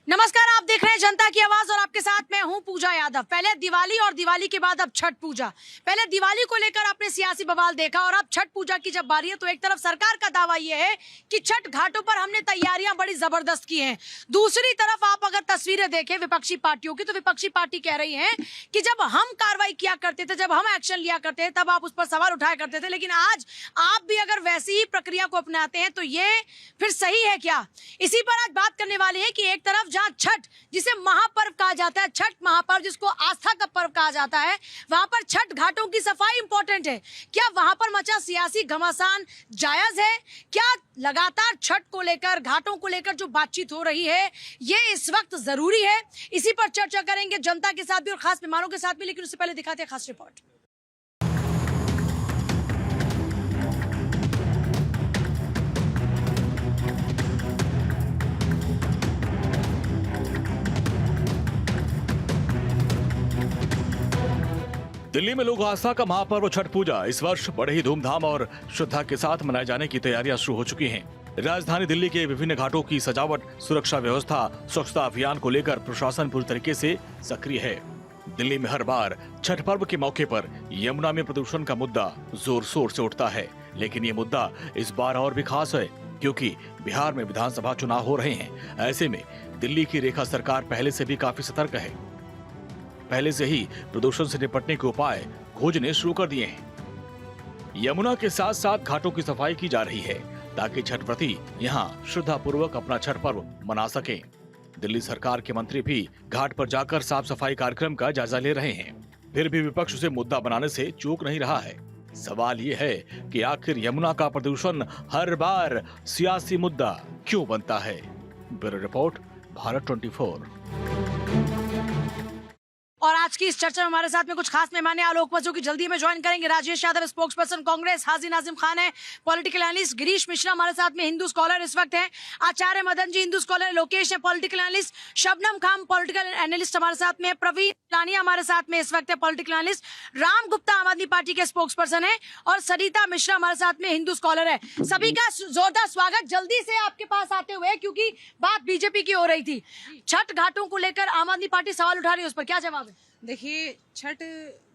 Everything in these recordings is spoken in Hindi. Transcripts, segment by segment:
नमस्कार, आप देख रहे हैं जनता की आवाज और आपके साथ मैं हूं पूजा यादव। पहले दिवाली और दिवाली के बाद अब छठ पूजा। पहले दिवाली को लेकर आपने सियासी बवाल देखा और अब छठ पूजा की जब बारी है तो एक तरफ सरकार का दावा यह है कि छठ घाटों पर हमने तैयारियां बड़ी जबरदस्त की हैं। दूसरी तरफ आप अगर तस्वीरें देखें विपक्षी पार्टियों की तो विपक्षी पार्टी कह रही है कि जब हम कार्रवाई किया करते थे, जब हम एक्शन लिया करते थे तब आप उस पर सवाल उठाया करते थे, लेकिन आज आप भी अगर वैसी ही प्रक्रिया को अपनाते हैं तो ये फिर सही है क्या? इसी पर आज बात करने वाले हैं कि एक तरफ जहां छठ जिसे महापर्व कहा जाता है, छठ महापर्व जिसको आस्था का पर्व कहा जाता है, वहां पर छठ घाटों की सफाई इंपॉर्टेंट है। क्या वहां पर मचा सियासी घमासान जायज है? क्या लगातार छठ को लेकर, घाटों को लेकर जो बातचीत हो रही है ये इस वक्त जरूरी है? इसी पर चर्चा करेंगे जनता के साथ भी और खास मेहमानों के साथ भी, लेकिन उससे पहले दिखाते हैं खास रिपोर्ट। दिल्ली में लोक आस्था का महापर्व छठ पूजा इस वर्ष बड़े ही धूमधाम और श्रद्धा के साथ मनाए जाने की तैयारियां शुरू हो चुकी हैं। राजधानी दिल्ली के विभिन्न घाटों की सजावट, सुरक्षा व्यवस्था, स्वच्छता अभियान को लेकर प्रशासन पूरी तरीके से सक्रिय है। दिल्ली में हर बार छठ पर्व के मौके पर यमुना में प्रदूषण का मुद्दा जोर शोर से उठता है, लेकिन ये मुद्दा इस बार और भी खास है क्योंकि बिहार में विधानसभा चुनाव हो रहे हैं। ऐसे में दिल्ली की रेखा सरकार पहले से भी काफी सतर्क है। पहले से ही प्रदूषण से निपटने के उपाय खोजने शुरू कर दिए हैं। यमुना के साथ साथ घाटों की सफाई की जा रही है ताकि छठ व्रती यहां श्रद्धा पूर्वक अपना छठ पर्व मना सकें। दिल्ली सरकार के मंत्री भी घाट पर जाकर साफ सफाई कार्यक्रम का जायजा ले रहे हैं। फिर भी विपक्ष उसे मुद्दा बनाने से चूक नहीं रहा है। सवाल ये है कि आखिर यमुना का प्रदूषण हर बार सियासी मुद्दा क्यों बनता है? Bureau report, Bharat 24। और आज की इस चर्चा में हमारे साथ में कुछ खास मेहमान हैं, आलोक जो की जल्दी में ज्वाइन करेंगे। Rajesh Yadav, spokesperson Congress. हाजी नाजिम खान है, पॉलिटिकल एनालिस्ट। गिरीश मिश्रा हमारे साथ में, हिंदू स्कॉलर इस वक्त हैं। आचार्य मदन जी, हिंदू स्कॉलर। लोकेश है, political analyst. Shabnam Khan, political analyst हमारे साथ में। प्रवीण लानिया हमारे साथ में इस वक्त है, पॉलिटिकल एनालिस्ट। राम गुप्ता आम आदमी पार्टी के स्पोक्स पर्सन है और सरिता मिश्रा हमारे साथ में, हिंदू स्कॉलर है। सभी का जोरदार स्वागत। जल्दी से आपके पास आते हुए, क्योंकि बात बीजेपी की हो रही थी, छठ घाटों को लेकर आम आदमी पार्टी सवाल उठा रही है, उस पर क्या जवाब है? देखिए, छठ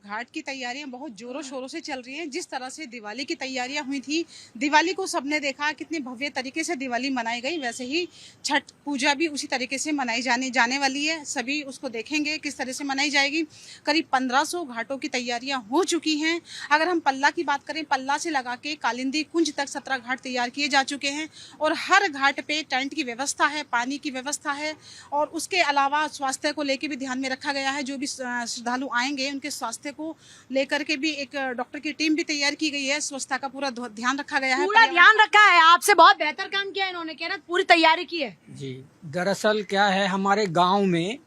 घाट की तैयारियां बहुत जोरों शोरों से चल रही हैं। जिस तरह से दिवाली की तैयारियां हुई थी, दिवाली को सबने देखा कितने भव्य तरीके से दिवाली मनाई गई, वैसे ही छठ पूजा भी उसी तरीके से मनाई जाने वाली है। सभी उसको देखेंगे किस तरह से मनाई जाएगी। करीब 1500 घाटों की तैयारियां हो चुकी हैं। अगर हम पल्ला की बात करें, पल्ला से लगा के कालिंदी कुंज तक 17 घाट तैयार किए जा चुके हैं और हर घाट पे टेंट की व्यवस्था है, पानी की व्यवस्था है और उसके अलावा स्वास्थ्य को लेकर भी ध्यान में रखा गया है। जो भी श्रद्धालु आएंगे उनके स्वास्थ्य को लेकर के भी एक डॉक्टर की टीम भी तैयार की गई है। स्वच्छता का पूरा ध्यान रखा गया है। पूरा ध्यान रखा है। आपसे बहुत बेहतर काम किया इन्होंने, कह रहे पूरी तैयारी की है। जी, दरअसल क्या है, हमारे गांव में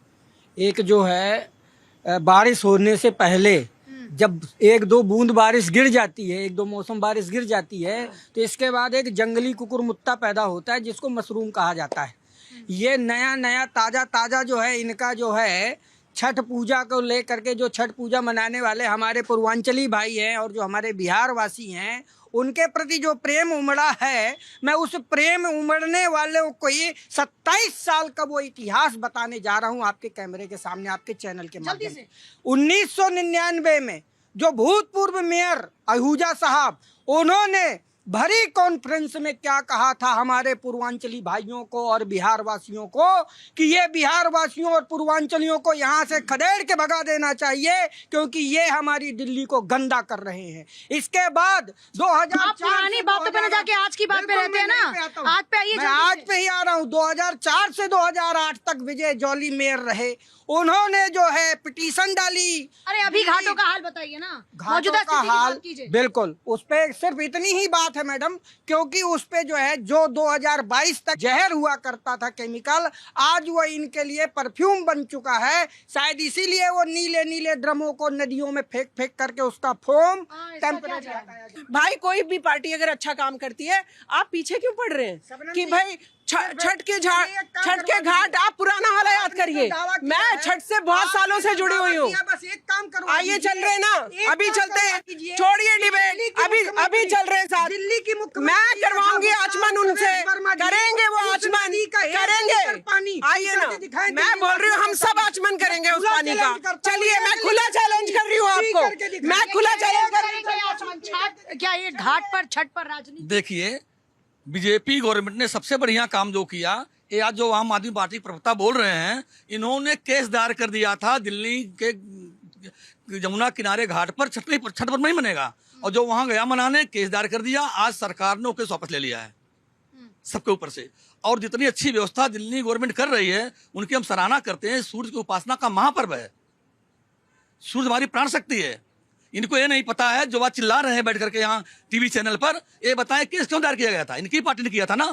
एक जो है बारिश होने से पहले जब एक दो बूंद बारिश गिर जाती है, एक दो मौसम बारिश गिर जाती है, तो इसके बाद एक जंगली कुकुरमुत्ता पैदा होता है जिसको मशरूम कहा जाता है। ये नया नया ताजा ताजा जो है, इनका जो है छठ पूजा को लेकर के, जो छठ पूजा मनाने वाले हमारे पूर्वांचली भाई हैं और जो हमारे बिहार वासी हैं, उनके प्रति जो प्रेम उमड़ा है, मैं उस प्रेम उमड़ने वाले को ये 27 साल का वो इतिहास बताने जा रहा हूँ आपके कैमरे के सामने, आपके चैनल के माध्यम से। 1999 में जो भूतपूर्व मेयर आहूजा साहब, उन्होंने भरी कॉन्फ्रेंस में क्या कहा था हमारे पूर्वांचली भाइयों को और बिहार वासियों को कि ये बिहार वासियों और पूर्वांचलियों को यहाँ से खदेड़ के भगा देना चाहिए क्योंकि ये हमारी दिल्ली को गंदा कर रहे हैं। इसके बाद 2004 पुरानी बातों पे न जाके आज की बात पे रहते हैं ना, आज पे आइए। मैं आज पे ही आ रहा हूँ। 2004 से 2008 तक विजय जॉली मेयर रहे। उन्होंने जो है पिटीशन डाली। अरे अभी घाटों का हाल बताइए ना, घाटों का हाल। बिल्कुल, उस पे सिर्फ इतनी ही बात है मैडम, क्योंकि उस पे जो है जो 2022 तक जहर हुआ करता था केमिकल, आज वो इनके लिए परफ्यूम बन चुका है। शायद इसीलिए वो नीले नीले ड्रमों को नदियों में फेंक फेंक करके उसका फोम टेम्परेचर। भाई कोई भी पार्टी अगर अच्छा काम करती है, आप पीछे क्यों पड़ रहे हैं कि भाई छठ के घाट आप पुराना वाला याद करिए। मैं छठ से बहुत सालों से जुड़ी हुई हूँ। बस एक काम करो, आइए चल रहे हैं ना, अभी चलते हैं, छोड़िए डिबेट, अभी चल रहे हैं साथ। दिल्ली की मुख्यमंत्री मैं करवाऊंगी आचमन उनसे, करेंगे वो आचमन करेंगे। आइए ना, मैं बोल रही हूँ हम सब आचमन करेंगे उस पानी का। चलिए मैं खुला चैलेंज कर रही हूँ आपको, मैं खुला चैलेंज कर रही हूँ। क्या ये घाट पर छठ पर राजनीति? देखिए, बीजेपी गवर्नमेंट ने सबसे बढ़िया काम जो किया, ये आज जो आम आदमी पार्टी प्रवक्ता बोल रहे हैं, इन्होंने केस दायर कर दिया था दिल्ली के यमुना किनारे घाट पर छठ पर नहीं बनेगा, और जो वहां गया मनाने केस दायर कर दिया। आज सरकार ने केस वापस ले लिया है सबके ऊपर से। और जितनी अच्छी व्यवस्था दिल्ली गवर्नमेंट कर रही है उनकी हम सराहना करते हैं। सूर्य की उपासना का महापर्व है, सूर्य हमारी प्राण शक्ति है। इनको ये नहीं पता है, जो बात चिल्ला रहे हैं बैठ करके यहाँ टीवी चैनल पर, ये बताएं केस क्यों दायर किया गया था? इनकी पार्टी ने किया था ना।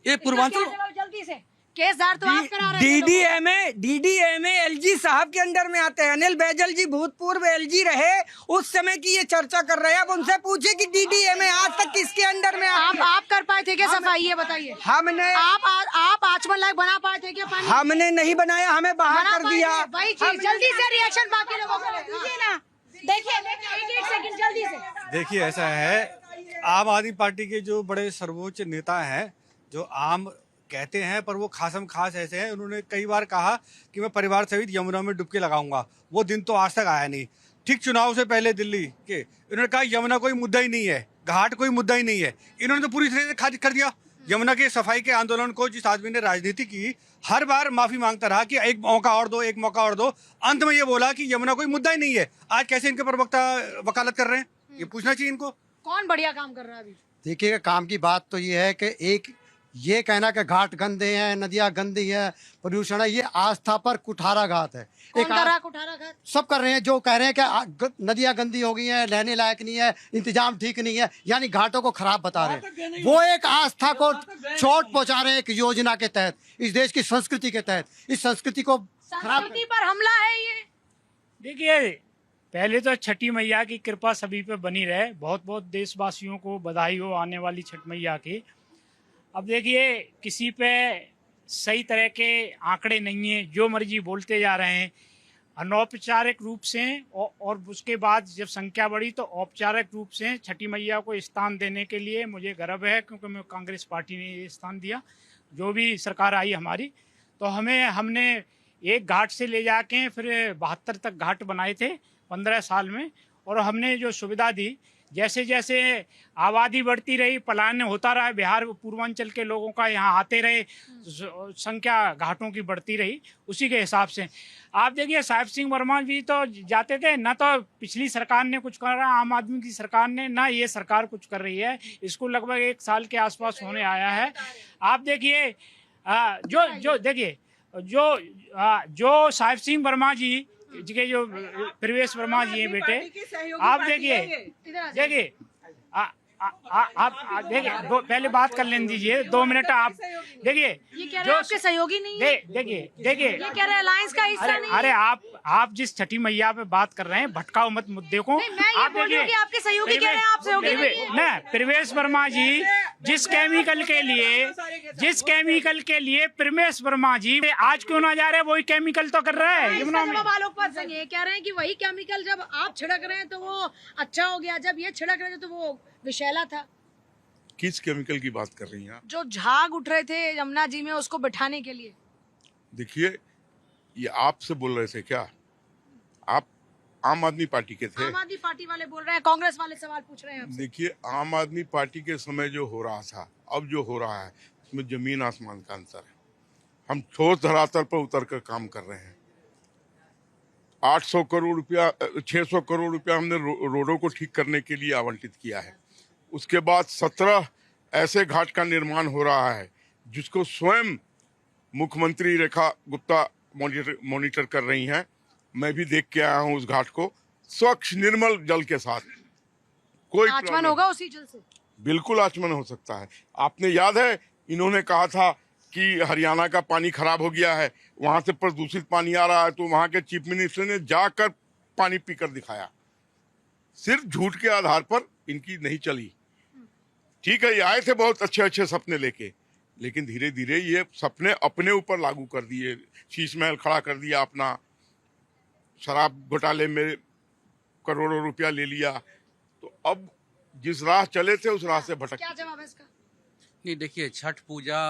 ये पूर्वांचल जल्दी से केस दायर तो आप करा रहे हैं। डीडीएमए एलजी साहब के अंडर में आते हैं। अनिल बैजल जी भूतपूर्व एलजी रहे, उस समय की ये चर्चा कर रहे हैं। अब उनसे पूछे कि डीडीएमए आज तक किसके अंडर में आप कर पाए थे क्या सफाई, ये बताइए। हमने आप आचमन लायक बना पाए थे क्या पानी? हमने नहीं बनाया, हमें बाहर कर दिया। वही चीज, जल्दी से रिएक्शन बाकी लोगों को दीजिए ना। देखिए एक सेकंड जल्दी से। देखिए ऐसा है, आम आदमी पार्टी के जो बड़े सर्वोच्च नेता हैं, जो आम कहते हैं पर वो खासम खास ऐसे हैं, उन्होंने कई बार कहा कि मैं परिवार सहित यमुना में डुबकी लगाऊंगा। वो दिन तो आज तक आया नहीं। ठीक चुनाव से पहले दिल्ली के इन्होंने कहा यमुना कोई मुद्दा ही नहीं है, घाट कोई मुद्दा ही नहीं है। इन्होंने तो पूरी तरह से खारिज कर दिया यमुना के सफाई के आंदोलन को। जिस आदमी ने राजनीति की, हर बार माफी मांगता रहा कि एक मौका और दो, एक मौका और दो। अंत में ये बोला कि यमुना कोई मुद्दा ही नहीं है। आज कैसे इनके प्रवक्ता वकालत कर रहे हैं, ये पूछना चाहिए इनको। कौन बढ़िया काम कर रहा है अभी? देखिएगा, काम की बात तो ये है कि एक ये कहना कि घाट गंदे हैं, नदियां गंदी हैं, प्रदूषण है, ये आस्था पर कुठारा घात है। कौन कर रहा कुठारा घात? सब कर रहे हैं, जो कह रहे हैं कि नदियां गंदी हो गई हैं, रहने लायक नहीं है, इंतजाम ठीक नहीं है, यानी घाटों को खराब बता रहे हैं। वो एक आस्था को चोट पहुंचा रहे हैं एक योजना के तहत, इस देश की संस्कृति के तहत। इस संस्कृति को संस्कृति पर हमला है ये। देखिए, पहले तो छठी मैया की कृपा सभी पे बनी रहे। बहुत बहुत देशवासियों को बधाई हो आने वाली छठ मैया की। अब देखिए, किसी पे सही तरह के आंकड़े नहीं है, जो मर्जी बोलते जा रहे हैं। अनौपचारिक रूप से और उसके बाद जब संख्या बढ़ी तो औपचारिक रूप से छठी मैया को स्थान देने के लिए मुझे गर्व है, क्योंकि मैं कांग्रेस पार्टी ने ये स्थान दिया। जो भी सरकार आई हमारी, तो हमने एक घाट से ले जाके फिर 72 तक घाट बनाए थे 15 साल में। और हमने जो सुविधा दी, जैसे जैसे आबादी बढ़ती रही, पलायन होता रहा, बिहार पूर्वांचल के लोगों का यहाँ आते रहे, संख्या घाटों की बढ़ती रही, उसी के हिसाब से। आप देखिए, साहिब सिंह वर्मा जी तो जाते थे ना, तो पिछली सरकार ने कुछ करा, आम आदमी की सरकार ने, ना ये सरकार कुछ कर रही है। इसको लगभग 1 साल के आसपास होने आया है। आप देखिए, जो साहिब सिंह वर्मा जी के जो प्रवेश वर्मा जी हैं बेटे, आप देखिए आप देखिए, पहले बात कर लेने दीजिए 2 मिनट। आप देखिए, ये कह रहे हैं आपके सहयोगी नहीं है। देखिए ये कह रहे हैं अलायंस का हिस्सा नहीं है। अरे आप जिस छठी मैया पे बात कर रहे हैं, भटकाओ मत मुद्दे को। नहीं, मैं ये बोल रही हूं कि आपके सहयोगी कह रहे हैं, आप सहयोगी नहीं है। ना, प्रवेश वर्मा जी जिस केमिकल के लिए प्रवेश वर्मा जी आज क्यों ना जा रहे, वही केमिकल तो कर रहे हैं यमुना में। आलोकपाल सिंह ये कह रहे हैं कि वही केमिकल जब आप छिड़क रहे हैं तो वो अच्छा हो गया, जब ये छिड़क रहे थे तो वो विषैला था। किस केमिकल की बात कर रही हैं आप? जो झाग उठ रहे थे यमुना जी में, उसको बिठाने के लिए। देखिए, ये आपसे बोल रहे थे क्या? आप आम आदमी पार्टी के थे? आम आदमी पार्टी वाले बोल रहे हैं, कांग्रेस वाले सवाल पूछ रहे हैं आपसे। देखिए, आम आदमी पार्टी के समय जो हो रहा था, अब जो हो रहा है, उसमें जमीन आसमान का अंतर है। हम ठोस धरातल पर उतर कर काम कर रहे हैं। 800 करोड़ रुपया, 600 करोड़ रुपया हमने रोडों को ठीक करने के लिए आवंटित किया है। उसके बाद 17 ऐसे घाट का निर्माण हो रहा है जिसको स्वयं मुख्यमंत्री रेखा गुप्ता मॉनिटर कर रही हैं। मैं भी देख के आया हूं उस घाट को, स्वच्छ निर्मल जल के साथ। कोई आचमन होगा उसी जल से? बिल्कुल आचमन हो सकता है। आपने याद है, इन्होंने कहा था कि हरियाणा का पानी खराब हो गया है, वहां से प्रदूषित पानी आ रहा है, तो वहां के चीफ मिनिस्टर ने जाकर पानी पीकर दिखाया। सिर्फ झूठ के आधार पर इनकी नहीं चली। ठीक है, ये आए थे बहुत अच्छे अच्छे सपने लेके, लेकिन धीरे धीरे ये सपने अपने ऊपर लागू कर दिए। शीश महल खड़ा कर दिया अपना, शराब घोटाले में करोड़ों रुपया ले लिया। तो अब जिस राह चले थे उस राह से भटक। क्या जवाब है इसका? नहीं देखिए, छठ पूजा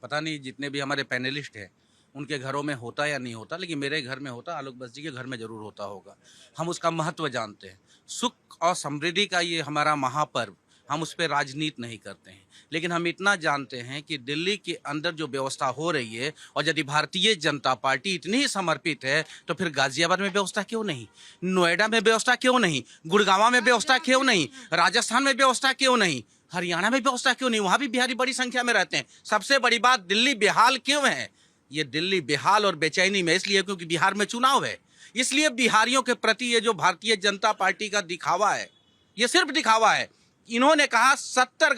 पता नहीं जितने भी हमारे पैनलिस्ट हैं उनके घरों में होता या नहीं होता, लेकिन मेरे घर में होता, आलोक बस जी के घर में ज़रूर होता होगा। हम उसका महत्व जानते हैं। सुख और समृद्धि का ये हमारा महापर्व, हम उस पर राजनीति नहीं करते हैं, लेकिन हम इतना जानते हैं कि दिल्ली के अंदर जो व्यवस्था हो रही है, और यदि भारतीय जनता पार्टी इतनी ही समर्पित है तो फिर गाजियाबाद में व्यवस्था क्यों नहीं, नोएडा में व्यवस्था क्यों नहीं, गुड़गांव में व्यवस्था क्यों नहीं, राजस्थान में व्यवस्था क्यों नहीं, हरियाणा में व्यवस्था क्यों नहीं? वहाँ भी बिहारी बड़ी संख्या में रहते हैं। सबसे बड़ी बात, दिल्ली बेहाल क्यों है? ये दिल्ली बेहाल और बेचैनी में इसलिए क्योंकि बिहार में चुनाव है। इसलिए बिहारियों के प्रति ये जो भारतीय जनता पार्टी का दिखावा है, ये सिर्फ दिखावा है। इन्होंने कहा 17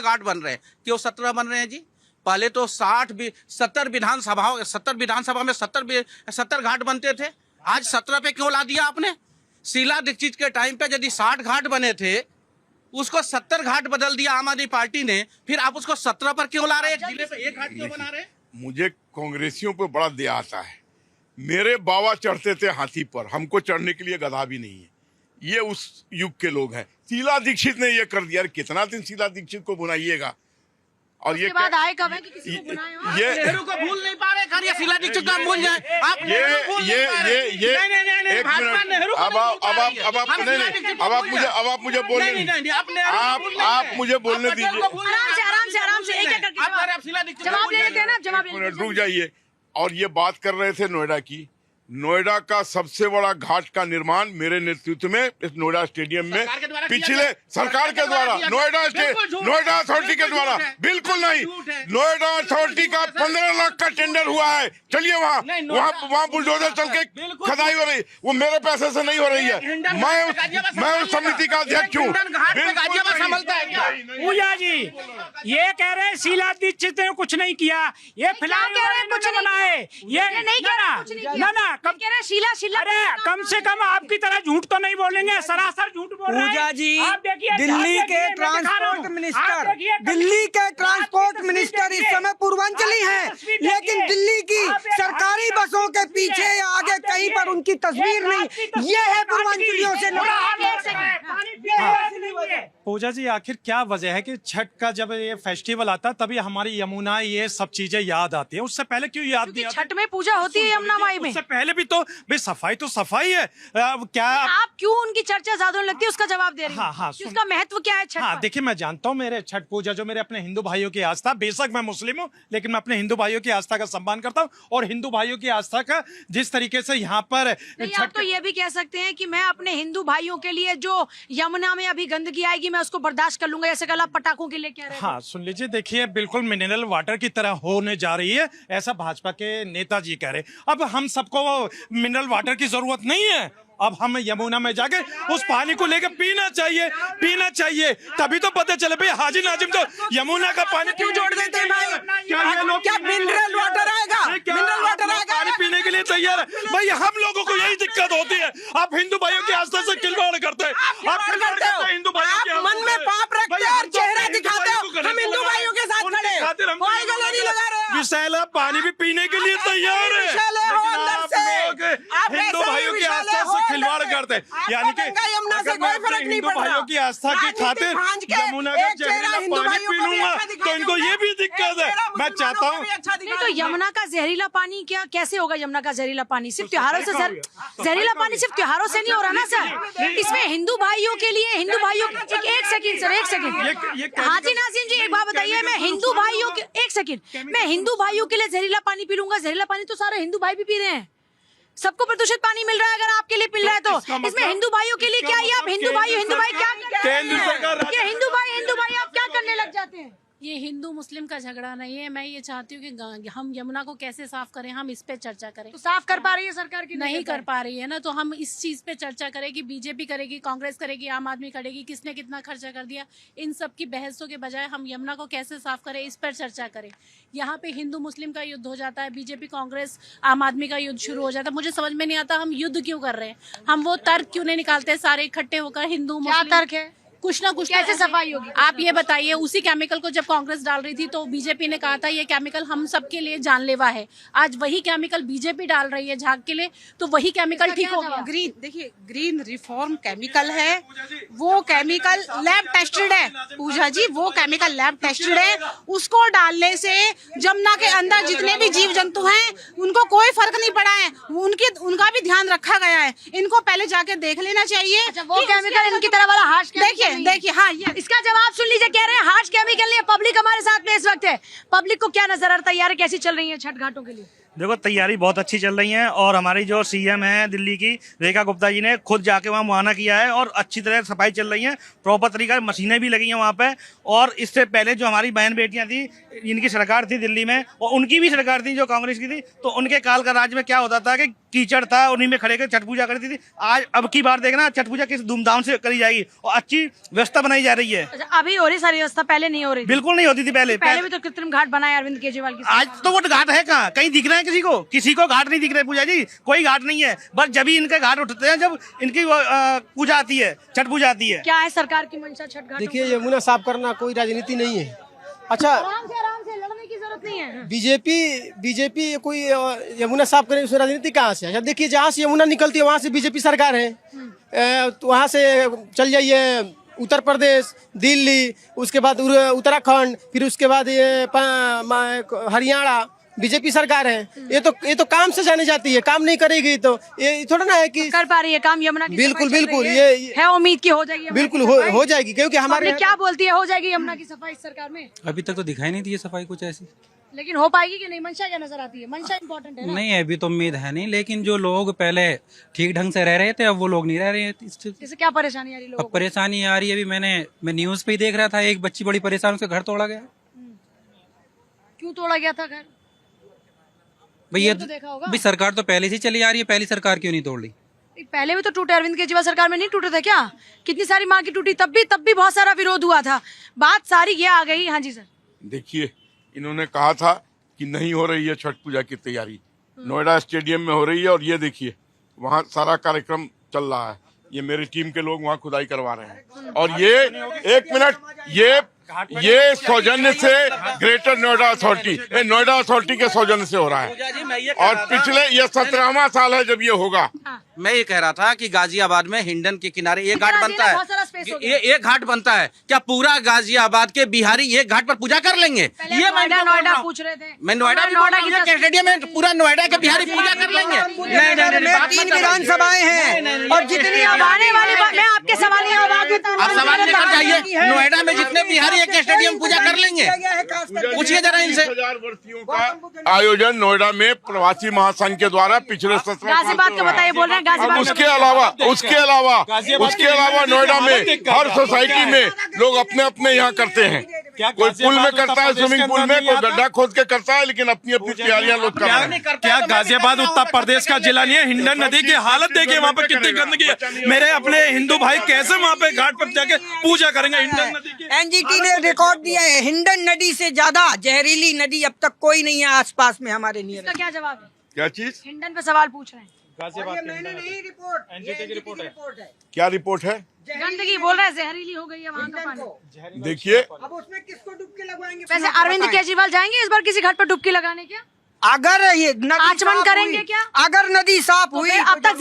घाट बन रहे हैं। क्यों 17 बन रहे हैं जी? पहले तो 70 विधानसभा में 70 घाट बनते थे। आज 17 पे क्यों ला दिया आपने? शीला दीक्षित के टाइम पे यदि 60 घाट बने थे, उसको 70 घाट बदल दिया आम आदमी पार्टी ने, फिर आप उसको 17 पर क्यों ला रहे हैं? जिले पे 1 घाट क्यों बना रहे हैं? मुझे कांग्रेसियों पे बड़ा दया आता है। मेरे बाबा चढ़ते थे हाथी पर, हमको चढ़ने के लिए गधा भी नहीं है। ये उस युग के लोग हैं। शीला दीक्षित ने ये कर दिया। कितना दिन शीला दीक्षित को बुलाइएगा? और ये बाद आए कब है कि किसी को बुलाए हो? ये नेहरू को भूल नहीं पा रहे, खाली शीला दीक्षित को भूल जाए आप। ये एक मिनट, अब आप मुझे बोलने दीजिए। आप मुझे बोलने दीजिए। आराम से एक एक करके जवाब ले लेते हैं ना, जवाब ले लेते हैं। रुक जाइए। और ये बात कर रहे थे नोएडा की। नोएडा का सबसे बड़ा घाट का निर्माण मेरे नेतृत्व में इस नोएडा स्टेडियम में पिछले सरकार के द्वारा, नोएडा अथॉरिटी के द्वारा, बिल्कुल नहीं। नोएडा अथॉरिटी का 15 लाख का टेंडर हुआ है। चलिए वहाँ बुलडोजर चल के खदाई हो रही, वो मेरे पैसे से नहीं हो रही है। मैं उस समिति का अध्यक्ष हूँ। पूजा जी ये कह रहे हैं शीला दीक्षित ने कुछ नहीं किया, ये फिलहाल कुछ बनाए, ये नहीं ना कब कह रहे शीला अरे कम से कम आपकी तरह झूठ तो नहीं बोलेंगे, सरासर झूठ बोल रहे हैं। पूजा जी, आप देखिए, दिल्ली के ट्रांसपोर्ट मिनिस्टर इस समय पूर्वांचली हैं, लेकिन दिल्ली की सरकारी बसों के पीछे या आगे कहीं पर उनकी तस्वीर नहीं। ये है पूर्वांचलियों से। पूजा जी, आखिर क्या वजह है कि छठ का जब ये फेस्टिवल आता तभी हमारी यमुना ये सब चीजें याद आती है? उससे पहले क्यों याद नहीं आती? छठ में पूजा होती है यमुना माई में। उससे पहले भी तो भाई सफाई तो सफाई है। क्या आप क्यों उनकी चर्चा ज्यादा होने लगती है, उसका जवाब दे रही हैं। हाँ, उसका महत्व क्या है छठ? हाँ देखिए, मैं जानता हूँ मेरे छठ पूजा जो मेरे अपने हिंदू भाइयों की आस्था, बेशक मैं मुस्लिम हूँ लेकिन मैं अपने हिंदू भाइयों की आस्था का सम्मान करता हूँ, और हिंदू भाइयों की आस्था का जिस तरीके से यहाँ पर आप तो ये भी कह सकते हैं कि मैं अपने हिंदू भाइयों के लिए जो यमुना में अभी गंदगी आएगी मैं उसको बर्दाश्त कर लूंगा, ऐसे कल आप पटाखों के लिए कह रहे हैं। हाँ सुन लीजिए, देखिए बिल्कुल मिनरल वाटर की तरह होने जा रही है, ऐसा भाजपा के नेताजी कह रहे। अब हम सबको मिनरल वाटर की जरूरत नहीं है। अब हम यमुना में जाके उस पानी को लेकर पीना चाहिए, तभी तो पता चले भाई हाजी नाजिम तो यमुना का पानी क्यों जोड़ देते हैं भाई? क्या मिनरल वाटर आएगा? मिनरल वाटर आएगा? पानी पीने के लिए तैयार है भाई। हम लोगों को यही दिक्कत होती है, आप हिंदू भाइयों की आस्था से खिलवाड़ करते हैं। हिंदू भाइयों के मन में पाप रखते हैं और चेहरा दिखाते हो। हम हिंदू भाइयों के साथ खड़े हैं, कोई गले नहीं लगा रहे। विशाला पानी भी पीने के लिए तैयार है। हिंदू भाइयों की आस्था से खिलवाड़ करते हैं, यानी कि अगर मैं अपने हिंदू भाइयों की आस्था की खातिर यमुना का जहरीला पानी पी लूंगा तो इनको ये भी दिक्कत है। मैं चाहता हूँ नहीं तो यमुना का जहरीला पानी क्या कैसे होगा? यमुना का जहरीला पानी सिर्फ त्योहारों से जहरीला पानी सिर्फ त्योहारों से नहीं हो रहा ना सर। इसमें हिंदू भाइयों के लिए एक सेकंड सर, एक सेकंड। हाजी नाजिम जी एक बात बताइए, मैं हिंदू भाइयों के एक सेकंड, मैं हिंदू भाइयों के लिए जहरीला पानी पी लूंगा? जहरीला पानी तो सारे हिंदू भाई भी पी रहे हैं, सबको प्रदूषित पानी मिल रहा है। अगर आपके लिए मिल रहा है तो इसमें हिंदू भाइयों के लिए क्या? ये आप हिंदू भाई क्या ये हिंदू भाई आप क्या करने लग जाते हैं? ये हिंदू मुस्लिम का झगड़ा नहीं है। मैं ये चाहती हूँ कि हम यमुना को कैसे साफ करें, हम इस पे चर्चा करें। तो साफ कर पा रही है सरकार की? नहीं कर पा रही है ना, तो हम इस चीज पे चर्चा करें कि बीजेपी करेगी, कांग्रेस करेगी, आम आदमी करेगी, किसने कितना खर्चा कर दिया। इन सब की बहसों के बजाय हम यमुना को कैसे साफ करें इस पर चर्चा करें। यहाँ पे हिंदू मुस्लिम का युद्ध हो जाता है, बीजेपी कांग्रेस आम आदमी का युद्ध शुरू हो जाता है। मुझे समझ में नहीं आता हम युद्ध क्यों कर रहे हैं, हम वो तर्क क्यों नहीं निकालते सारे इकट्ठे होकर हिंदू मुस्लिम। क्या तर्क है? कुछ ना कुछ कैसे सफाई होगी? आप ये बताइए, उसी केमिकल को जब कांग्रेस डाल रही थी तो बीजेपी ने कहा था ये केमिकल हम सबके लिए जानलेवा है। आज वही केमिकल बीजेपी डाल रही है झाग के लिए, तो वही केमिकल ठीक हो गया। ग्रीन, देखिए ग्रीन रिफॉर्म केमिकल है, वो केमिकल लैब टेस्टेड है पूजा जी, वो केमिकल लैब टेस्टेड है। उसको डालने से जमुना के अंदर जितने भी जीव जंतु हैं उनको कोई फर्क नहीं पड़ा है, उनका भी ध्यान रखा गया है। इनको पहले जाके देख लेना चाहिए। अच्छा, वो केमिकल इनकी तरह वाला हार्श देखिए हाँ, ये इसका जवाब सुन लीजिए। कह रहे हैं हार्श केमिकल नहीं है। पब्लिक हमारे साथ में इस वक्त है। पब्लिक को क्या नजर आ रहा है, तैयारी कैसी चल रही है छठ घाटों के लिए? देखो तैयारी बहुत अच्छी चल रही है और हमारी जो सीएम है दिल्ली की रेखा गुप्ता जी ने खुद जाके वहाँ मुआयना किया है और अच्छी तरह सफाई चल रही है, प्रॉपर तरीका मशीनें भी लगी हैं वहाँ पे। और इससे पहले जो हमारी बहन बेटियां थी, इनकी सरकार थी दिल्ली में और उनकी भी सरकार थी जो कांग्रेस की थी, तो उनके काल का राज में क्या होता था कि कीचड़ था, उन्हीं में खड़े कर छठ पूजा करती थी। आज अब की बार देखना छठ पूजा किस धूमधाम से करी जाएगी और अच्छी व्यवस्था बनाई जा रही है। अच्छा, अभी हो रही सारी व्यवस्था, पहले नहीं हो रही? बिल्कुल नहीं होती थी पहले भी तो कृत्रिम घाट बनाए अरविंद केजरीवाल की। आज तो वो घाट है कहाँ, कहीं दिख रहे हैं किसी को घाट नहीं दिख रहे पूजा जी, कोई घाट नहीं है। बस जब ही इनके घाट उठते हैं जब इनकी पूजा आती है, छठ पूजा आती है। क्या है सरकार की मंशा छठ घाट? देखिए यमुना साफ करना कोई राजनीति नहीं है। अच्छा, आराम से लड़ने की जरूरत नहीं है। बीजेपी कोई यमुना साफ करे, उसमें राजनीति कहाँ से? अच्छा देखिए, जहाँ से यमुना निकलती है वहाँ से बीजेपी सरकार है, तो वहाँ से चल जाइए उत्तर प्रदेश, दिल्ली, उसके बाद उत्तराखंड, फिर उसके बाद ये हरियाणा, बीजेपी सरकार है। ये तो काम से जाने जाती है, काम नहीं करेगी तो ये थोड़ा ना है कि कर पा रही है काम यमुना की? बिल्कुल ये है उम्मीद की हो जाएगी। बिल्कुल हो जाएगी, क्योंकि हमारे क्या बोलती है, हो जाएगी यमुना की सफाई इस सरकार में? अभी तक तो दिखाई नहीं दी है सफाई कुछ ऐसी। लेकिन हो पाएगी कि नहीं? मंशा क्या नजर आती है? मंशा इम्पोर्टेंट है ना? नहीं, अभी तो उम्मीद है नहीं, लेकिन जो लोग पहले ठीक ढंग से रह रहे थे अब वो लोग नहीं रह रहे हैं। इससे क्या परेशानी आ रही है लोगों अब परेशानी आ रही है। अभी मैं न्यूज पे ही देख रहा था, एक बच्ची बड़ी परेशान, उसका घर तोड़ा गया। क्यों तोड़ा गया था घर? भैया तो देखा होगा। भाई सरकार तो पहले से चली आ रही है, पहली सरकार क्यों नहीं तोड़ ली? पहले भी तो टूटे, अरविंद केजरीवाल सरकार में नहीं टूटे थे क्या? कितनी सारी माँ की टूटी, तब भी बहुत सारा विरोध हुआ था। बात सारी ये आ गई। हाँ जी सर। देखिए, इन्होंने कहा था कि नहीं हो रही है छठ पूजा की तैयारी, नोएडा स्टेडियम में हो रही है और ये देखिए वहाँ सारा कार्यक्रम चल रहा है। ये मेरी टीम के लोग वहाँ खुदाई करवा रहे हैं और ये एक मिनट ये सौजन्य से greater Noida authority, Noida authority के सौजन्य से हो रहा है और पिछले ये 17वां साल है जब ये होगा। मैं ये कह रहा था कि गाजियाबाद में हिंडन के किनारे एक घाट बनता है, ये एक घाट बनता है, क्या पूरा गाजियाबाद के बिहारी एक घाट पर पूजा कर लेंगे? ये नोएडा पूछ रहे थे। मैं नोएडा के स्टेडियम में पूरा नोएडा के बिहारी पूजा कर लेंगे? 3 विधानसभाएं हैं और जितनी आने वाली मैं आपके सवाल आप सवाल लेकर जाइए, नोएडा में जितने बिहारी एक स्टेडियम पूजा कर लेंगे, पूछिए जरा इनसे। 1000 वर्षियों का आयोजन नोएडा में प्रवासी महासंघ के द्वारा पिछले 17 साल बात का बताइए, बोल रहे हैं गाजियाबाद। उसके अलावा नोएडा में हर सोसाइटी में लोग अपने अपने यहाँ करते हैं। कोई पुल में करता है, स्विमिंग पूल में, कोई गड्ढा खोद के करता है, लेकिन अपनी अपनी तैयारियां लोग कर रहे हैं। क्या गाजियाबाद उत्तर प्रदेश का जिला नहीं है? हिंडन नदी की हालत देखिए, वहाँ पे कितनी गंदगी है। मेरे अपने हिंदू भाई कैसे वहाँ पे घाट पर जाके पूजा करेंगे हिंडन नदी की? एनजीटी ने रिकॉर्ड दिया है, हिंडन नदी से ज्यादा जहरीली नदी अब तक कोई नहीं है आसपास में हमारे नियर। इसका क्या जवाब है? क्या चीज? हिंडन पे सवाल पूछ रहे हैं। मैंने नहीं, रिपोर्ट एनजीटी की रिपोर्ट है। क्या रिपोर्ट है? गंदगी बोल रहे हैं, जहरीली हो गई है वहाँ का पानी। देखिए, अब उसमें किसको डुबकी लगवाएंगे? वैसे अरविंद केजरीवाल जाएंगे इस बार किसी घाट पर डुबकी लगाने? क्या अगर ये आचमन करेंगे क्या? अगर नदी साफ हुई अब तक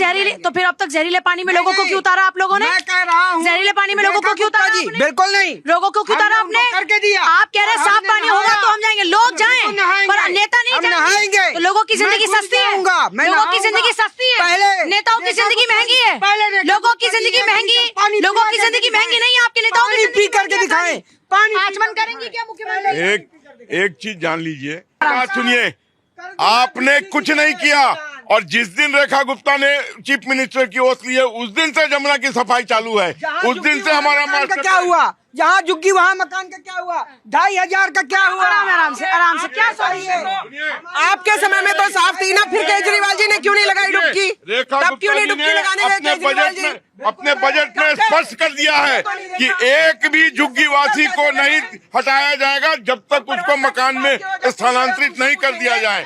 जहरीले पानी में लोगों को क्यों उतारा आप लोगों ने? मैं कह रहा हूँ जहरीले पानी में लोगों को क्यों उतारा आपने? बिल्कुल नहीं। लोगों को क्यों उतारा आपने? करके दिया। आप कह रहे हैं साफ पानी होगा तो हम जाएंगे। लोग जाएं पर नेता नहीं नहाएंगे। तो लोगों की जिंदगी सस्ती है। लोगों की जिंदगी सस्ती है, नेताओं की जिंदगी महंगी है। लोगों की जिंदगी महंगी, लोगों की जिंदगी महंगी नहीं, आपके नेताओं की जिंदगी करके दिखाएं। पानी आचमन करेंगी क्या मुख्यमंत्री? एक चीज जान लीजिए, बात सुनिए, आपने कुछ नहीं किया और जिस दिन रेखा गुप्ता ने चीफ मिनिस्टर की ओथ ली है उस दिन से जमुना की सफाई चालू है। उस दिन से हमारा मास्टर क्या हुआ, जहाँ झुग्गी वहाँ मकान का क्या हुआ, 2500 का क्या हुआ? आराम से क्या आपके समय में तो साफ थी ना, फिर केजरीवाल जी ने क्यों नहीं लगाई डुबकी? तब क्यों नहीं डुबकी लगाने गए केजरीवाल जी? अपने बजट में स्पष्ट कर दिया है कि एक भी झुग्गीवासी को नहीं हटाया जाएगा जब तक उसको मकान में स्थानांतरित नहीं कर दिया जाए।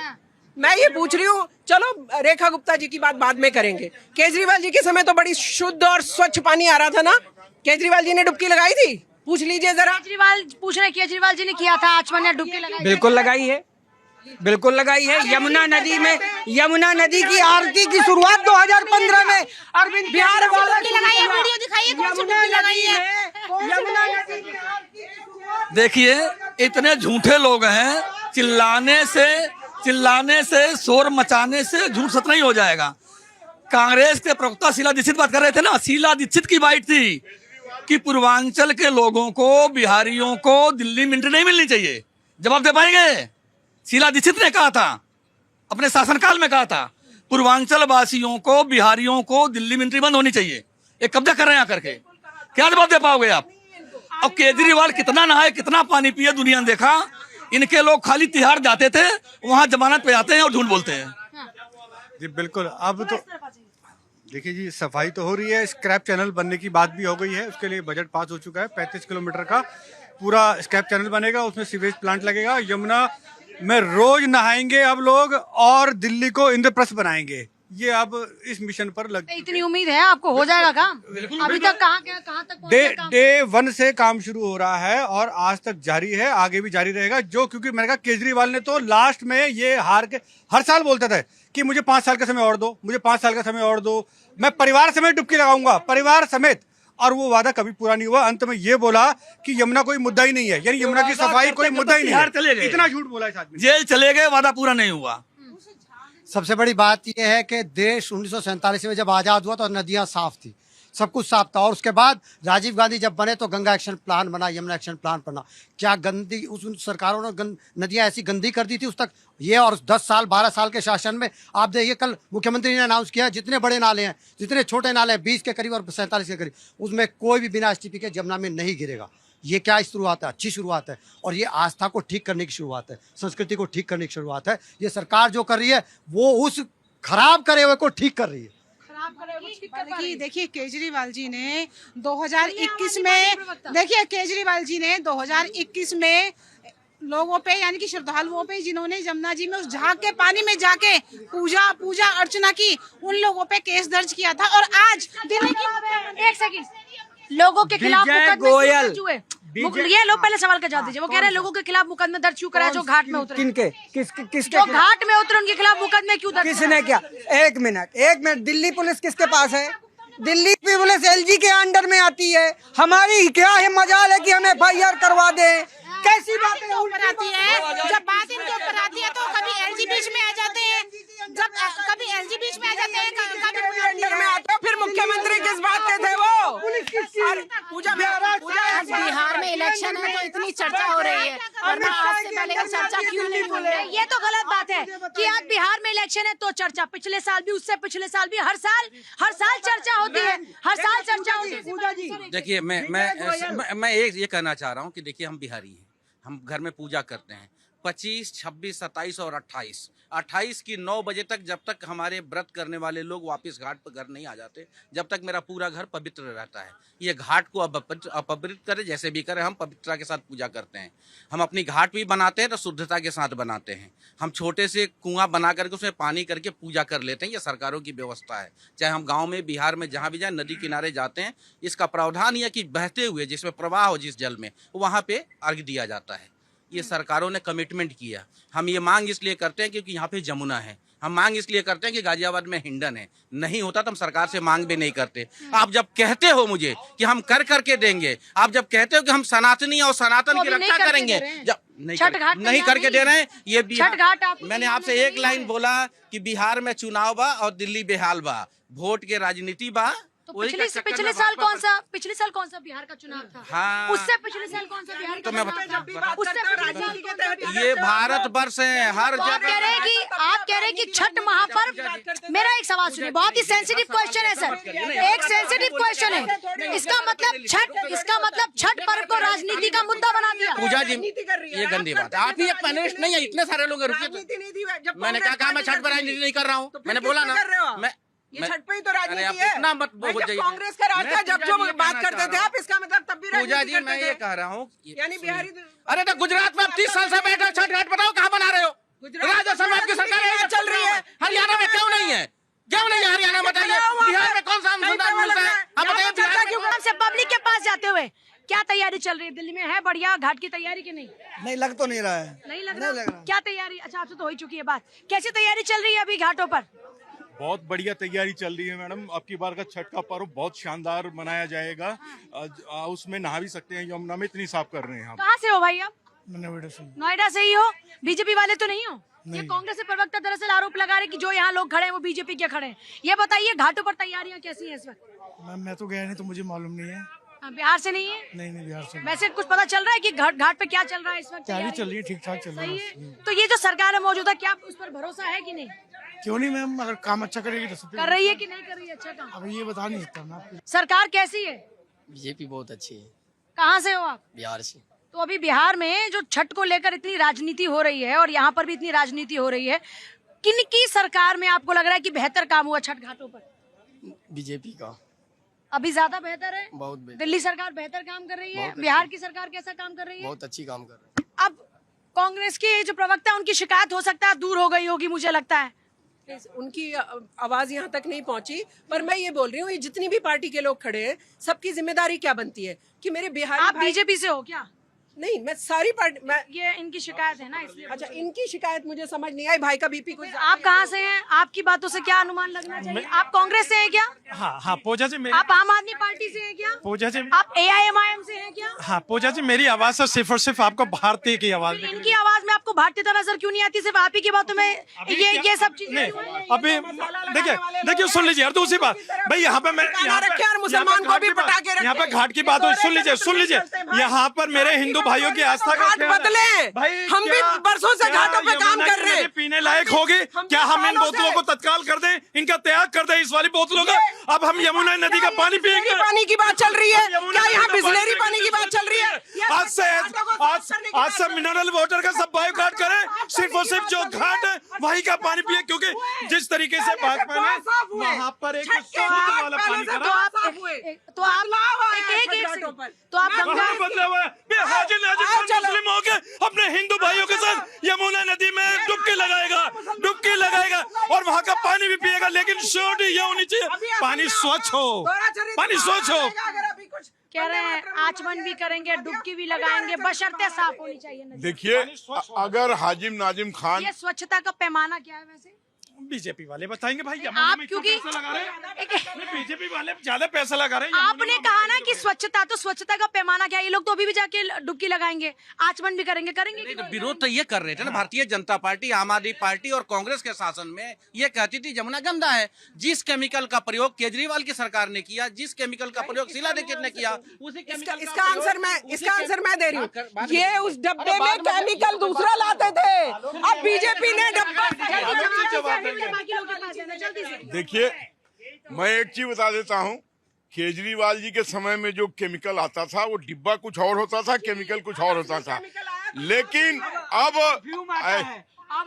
मैं ये पूछ रही हूँ, चलो रेखा गुप्ता जी की बात बाद में करेंगे, केजरीवाल जी के समय तो बड़ी शुद्ध और स्वच्छ पानी आ रहा था ना, केजरीवाल जी ने डुबकी लगाई थी, पूछ लीजिए जरा। केजरीवाल पूछ रहे, केजरीवाल जी ने किया था, आचमन ने डुबकी लगाई। बिल्कुल लगाई है, बिल्कुल लगाई है। यमुना नदी में, यमुना नदी की आरती की शुरुआत 2015 में अरविंद बिहार वालों डुबकी लगाई है, वीडियो दिखाइए कौन सी डुबकी लगाई है। यमुना नदी की आरती की शुरुआत। देखिए इतने झूठे लोग हैं, चिल्लाने से शोर मचाने से झूठ सच नहीं हो जाएगा। कांग्रेस के प्रवक्ता शीला दीक्षित बात कर रहे थे ना, शीला दीक्षित की बात थी कि पूर्वांचल के लोगों को, बिहारियों को दिल्ली में एंट्री नहीं मिलनी चाहिए। जवाब दे पाएंगे? शीला दीक्षित ने कहा था, अपने शासनकाल में कहा था, पूर्वांचल वासियों को, बिहारियों को दिल्ली में एंट्री बंद होनी चाहिए। ये कब्जा कर रहे हैं आकर के, क्या जवाब दे पाओगे आप? अब केजरीवाल कितना नहाए, कितना पानी पिए, दुनिया ने देखा। इनके लोग खाली तिहाड़ जाते थे, वहां जमानत पे जाते हैं और झूठ बोलते हैं। जी बिल्कुल। अब तो देखिए जी, सफाई तो हो रही है, स्क्रैप चैनल बनने की बात भी हो गई है, उसके लिए बजट पास हो चुका है। 35 किलोमीटर का पूरा स्क्रैप चैनल बनेगा, उसमें सीवेज प्लांट लगेगा। यमुना में रोज नहाएंगे अब लोग और दिल्ली को इंद्रप्रस्थ बनाएंगे। ये अब इस मिशन पर लग, इतनी उम्मीद है आपको हो जाएगा काम? अभी तक कहाँ तक पहुंचा काम? डे 1 से काम शुरू हो रहा है और आज तक जारी है, आगे भी जारी रहेगा। जो क्योंकि मैंने कहा, केजरीवाल ने तो लास्ट में ये हार के हर साल बोलता था कि मुझे 5 साल का समय और दो, मुझे 5 साल का समय और दो, मैं परिवार समेत डुबकी लगाऊंगा, परिवार समेत। और वो वादा कभी पूरा नहीं हुआ। अंत में ये बोला कि यमुना कोई मुद्दा ही नहीं है, यानी यमुना की सफाई कोई मुद्दा ही नहीं है। इतना झूठ बोला इस आदमी। जेल चले गए, वादा पूरा नहीं हुआ। सबसे बड़ी बात यह है कि देश 1947 में जब आज़ाद हुआ तो नदियां साफ थी, सब कुछ साफ था। और उसके बाद राजीव गांधी जब बने तो गंगा एक्शन प्लान बना, यमुना एक्शन प्लान बना। क्या गंदी उस सरकारों ने नदियां ऐसी गंदी कर दी थी उस तक? ये और 10 साल 12 साल के शासन में आप देखिए, कल मुख्यमंत्री ने अनाउंस किया जितने बड़े नाले हैं, जितने छोटे नाले हैं, 20 के करीब और 47 के करीब, उसमें कोई भी बिना एसटीपी के यमुना में नहीं गिरेगा। ये क्या शुरुआत है? अच्छी शुरुआत है। और ये आस्था को ठीक करने की शुरुआत है, संस्कृति को ठीक करने की शुरुआत है। ये सरकार जो कर रही है वो उस खराब करे हुए को ठीक कर रही है। देखिए केजरीवाल जी ने 2021 में, देखिए केजरीवाल जी ने 2021 में लोगों पे, यानी कि श्रद्धालुओं पे, जिन्होंने यमुना जी में उस झाग के पानी में जाके पूजा अर्चना की, उन लोगों पे केस दर्ज किया था। और आज दिल्ली की, एक सेकंड, लोगों के खिलाफ मुकदमे दर्ज हुए। ये लोग पहले सवाल का जवाब दीजिए। वो कह रहे हैं लोगों के खिलाफ मुकदमे दर्ज क्यों कराए जो घाट में उतरे? किनके? किसके? जो घाट में उतरे उनके खिलाफ मुकदमे क्यों दर्ज? किसने क्या? एक मिनट, दिल्ली पुलिस किसके पास है? दिल्ली पुलिस एलजी के अंडर में आती है। हमारी क्या है मजाल है कि हम FIR करवा दें? कैसी बातें ऊपर आती है? जब बात इनके ऊपर आती है तो कभी एलजी बीच में आ जाते हैं, जब कभी एलजी बीच में आ जाते हैं, कभी अंडर में आते हो। फिर मुख्यमंत्री किस बात के थे वो? पूजा बिहार में इलेक्शन है तो इतनी चर्चा हो रही है, वरना आज से पहले की चर्चा क्यों नहीं हो रही है? ये तो गलत बात है कि आज बिहार में इलेक्शन है तो चर्चा। पिछले साल भी, उससे पिछले साल भी, हर साल चर्चा होती है, हर साल चर्चा होती है। देखिए मैं एक ये कहना चाह रहा हूँ कि देखिए हम बिहारी हैं, हम घर में पूजा करते हैं। 25, 26, 27 और 28 की 9 बजे तक, जब तक हमारे व्रत करने वाले लोग वापस घाट पर घर नहीं आ जाते, जब तक मेरा पूरा घर पवित्र रहता है। ये घाट को अपवित्र करे, जैसे भी करें, हम पवित्रता के साथ पूजा करते हैं। हम अपनी घाट भी बनाते हैं तो शुद्धता के साथ बनाते हैं। हम छोटे से कुआं बना करके उसमें पानी करके पूजा कर लेते हैं। ये सरकारों की व्यवस्था है। चाहे हम गाँव में, बिहार में, जहाँ भी जाए, नदी किनारे जाते हैं, इसका प्रावधान यह है कि बहते हुए जिसमें प्रवाह हो जिस जल में, वहाँ पे अर्घ्य दिया जाता है। ये सरकारों ने कमिटमेंट किया। हम ये मांग इसलिए करते हैं क्योंकि यहाँ पे जमुना है। हम मांग इसलिए करते हैं कि गाजियाबाद में हिंडन है। नहीं होता तो हम सरकार से मांग भी नहीं करते। आप जब कहते हो मुझे कि हम कर करके देंगे, आप जब कहते हो कि हम सनातनी और सनातन की रक्षा करेंगे, जब नहीं करके दे रहे हैं, ये मैंने आपसे एक लाइन बोला कि बिहार में चुनाव बा और दिल्ली बेहाल बा, वोट के राजनीति बा। तो पिछले साल कौन सा बिहार का चुनाव था? हाँ, उससे पिछले साल कौन सा बिहार का चुनाव था? ये भारत वर्ष है, हर जगह। आप कह रहे हैं कि छठ महापर्व। मेरा एक सवाल सुनिए, बहुत ही सेंसिटिव क्वेश्चन है सर, एक सेंसिटिव क्वेश्चन है। इसका मतलब छठ पर्व को राजनीति का मुद्दा बना दिया। पूजा जी, ये गंदी बात है। आप ही एक पैनलिस्ट नहीं है, इतने सारे लोग रुके। मैंने कहा मैं छठ पर राजनीति नहीं कर रहा हूँ। मैंने बोला ना, ये छठ पे ही तो राजनीति है। इतना मत बोल जाइए। कांग्रेस का राज था, जब जो बात करते थे आप, इसका मतलब तब भी पूजा जी मैं ये कह रहा हूँ, यानी बिहारी। अरे तो गुजरात में आप 30 साल से बैठे हो, छठ घाट बताओ कहाँ बना रहे हो? राजस्थान में आपकी सरकार चल रही है, हरियाणा में क्यों नहीं है? क्यों नहीं हरियाणा बताइए, बिहार में कौन सा अनुसंधान मिलता है? आप बताइए बिहार में आपसे पब्लिक के पास जाते हुए क्या तैयारी चल रही है दिल्ली में? है बढ़िया घाट की तैयारी की नहीं? नहीं लग तो नहीं रहा है। नहीं लग रहा। क्या तैयारी? अच्छा, आपसे तो हो ही चुकी है बात। कैसी तैयारी चल रही है अभी घाटों पर? बहुत बढ़िया तैयारी चल रही है मैडम। अब की बार का छठ का पर्व बहुत शानदार मनाया जाएगा। उसमें नहा भी सकते हैं, यमुना में इतनी साफ कर रहे हैं हम। कहाँ से हो भाई आप? नोएडा से। नोएडा से ही हो? बीजेपी वाले तो नहीं हो? ये कांग्रेस के प्रवक्ता दरअसल आरोप लगा रहे कि जो यहाँ लोग खड़े हैं वो बीजेपी के खड़े हैं। ये बताइए घाटों पर तैयारियां कैसी हैं इस वक्त? मैम मैं तो गया नहीं तो मुझे मालूम नहीं है। बिहार से नहीं है? नहीं बिहार से। वैसे कुछ पता चल रहा है कि घाट पे क्या चल रहा है इस वक्त? तैयारी चल रही है, ठीक ठाक चल रही सही है। है। तो ये जो सरकार है मौजूदा, क्या उस पर भरोसा है कि नहीं? क्यों नहीं मैम, अगर काम अच्छा करेगी तो सब कर रही है कि नहीं कर रही है अच्छा काम? अब ये बता नहीं सकता मैं आपको। सरकार कैसी है? बीजेपी बहुत अच्छी है। कहाँ से हो आप? बिहार से। तो अभी बिहार में जो छठ को लेकर इतनी राजनीति हो रही है और यहाँ पर भी इतनी राजनीति हो रही है, किन की सरकार में आपको लग रहा है कि बेहतर काम हुआ छठ घाटों पर? बीजेपी का। अभी ज्यादा बेहतर है? बहुत बेहतर। दिल्ली सरकार बेहतर काम कर रही है? बिहार की सरकार कैसा काम कर रही है? बहुत अच्छी काम कर रहे हैं। अब कांग्रेस के जो प्रवक्ता है उनकी शिकायत हो सकता है दूर हो गई होगी, मुझे लगता है। उनकी आवाज यहाँ तक नहीं पहुंची, पर मैं ये बोल रही हूँ, ये जितनी भी पार्टी के लोग खड़े हैं, सबकी जिम्मेदारी क्या बनती है कि मेरे बिहार आप बीजेपी से हो क्या? नहीं, मैं सारी पार्टी ये इनकी शिकायत है ना, इसलिए। अच्छा, इनकी शिकायत मुझे समझ नहीं आई। भाई का बीपी कुछ। आप कहाँ से हैं? आपकी बातों से क्या अनुमान लगना चाहिए? आप कांग्रेस से हैं क्या? हाँ पूजा जी आप आम आदमी पार्टी से हैं क्या? पूजा जी। आप AIMIM से हैं क्या? हाँ पूजा जी, मेरी आवाज से सिर्फ और सिर्फ आपको भारतीय की आवाज। इनकी आवाज में आपको भारतीयता नजर क्यों नहीं आती? सिर्फ आप ही की बातों में ये सब चीजें। अभी देखिए सुन लीजिए, और दूसरी बात भाई, यहाँ पे मैं मुसलमान को भी पटा के रखे। यहाँ पे घाट की बात हो, सुन लीजिए यहाँ पर मेरे हिंदू भाइयों की आस्था घाट बदले। हम भी बरसों से घाटों पे काम कर रहे हैं। पीने लायक होगी क्या? हम इन बोतलों को तत्काल कर दें, इनका त्याग कर दें, इस वाली बोतलों का। अब हम यमुना नदी का पानी पिएंगे। पानी की बात चल रही है क्या? यहाँ बिस्लेरी पानी की बात चल रही है? आज से मिनरल वाटर का सब बायोकाट करें, सिर्फ और सिर्फ जो घाट है वही का पानी पिए, क्योंकि जिस तरीके से भाजपा ने वहाँ पर एक वाला पानी करा। तो आप बदला हुआ है। हाजिर मुस्लिम होके अपने हिंदू भाइयों के साथ यमुना नदी में डुबकी लगाएगा और वहाँ का पानी भी पिएगा, लेकिन शोर ये होनी चाहिए पानी स्वच्छ हो, पानी स्वच्छ हो। कह रहे हैं आचमन भी करेंगे, डुबकी भी लगाएंगे, बशर्ते साफ होनी चाहिए नदी। देखिए, अगर हाजिम नाजिम खान, ये स्वच्छता का पैमाना क्या है वैसे? बीजेपी वाले बताएंगे भाई। आप क्योंकि पैसा लगा रहे हैं, बीजेपी वाले ज्यादा पैसा लगा रहे हैं। आपने कहा ना कि स्वच्छता, तो स्वच्छता का पैमाना क्या है? ये लोग तो अभी भी जाके डुबकी लगाएंगे, आचमन भी करेंगे। नहीं, तो विरोध तो ये कर रहे थे ना, भारतीय जनता पार्टी, आम आदमी पार्टी और कांग्रेस के शासन में ये कहती थी यमुना गंदा है। जिस केमिकल का प्रयोग केजरीवाल की सरकार ने किया, जिस केमिकल का प्रयोग शीला दीक्षित ने किया, उसी इसका आंसर मैं दे रही हूँ। ये उस डब्बे में केमिकल दूसरा लाते थे, अब बीजेपी ने डब्बा। देखिए मैं एक चीज बता देता हूँ, केजरीवाल जी के समय में जो केमिकल आता था वो डिब्बा कुछ और होता था, केमिकल कुछ और होता था, लेकिन अब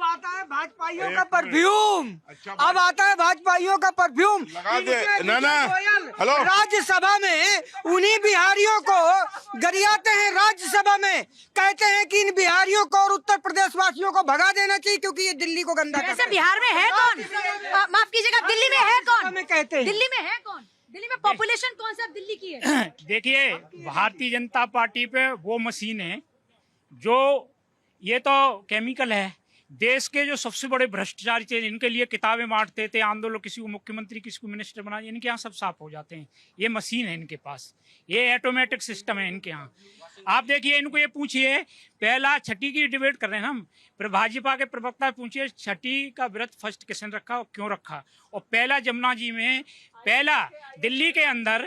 आता है भाजपाइयों का परफ्यूम। अब आता है भाजपाइयों का परफ्यूम। लगा दे ना। हेलो, राज्यसभा में उन्हीं बिहारियों को गरियाते हैं, राज्यसभा में कहते हैं कि इन बिहारियों को और उत्तर प्रदेश वासियों को भगा देना चाहिए क्योंकि ये दिल्ली को गंदा करते हैं। वैसे बिहार में है कौन? माफ कीजिएगा, दिल्ली में है कौन? में कहते हैं दिल्ली में है कौन? दिल्ली में पॉपुलेशन कौन सा दिल्ली की है? देखिए, भारतीय जनता पार्टी पे वो मशीन है जो, ये तो केमिकल है। देश के जो सबसे बड़े भ्रष्टाचारी थे, इनके लिए किताबें बांटते थे आंदोलन, किसी को मुख्यमंत्री किसी को मिनिस्टर बना, इनके यहाँ सब साफ हो जाते हैं। ये मशीन है इनके पास, ये ऑटोमेटिक सिस्टम है इनके यहाँ। आप देखिए, इनको ये पूछिए, पहला छठी की डिबेट कर रहे हैं हम, फिर भाजपा के प्रवक्ता पूछिए छठी का व्रत फर्स्ट किसने रखा और क्यों रखा, और पहला जमुना जी में, पहला दिल्ली के अंदर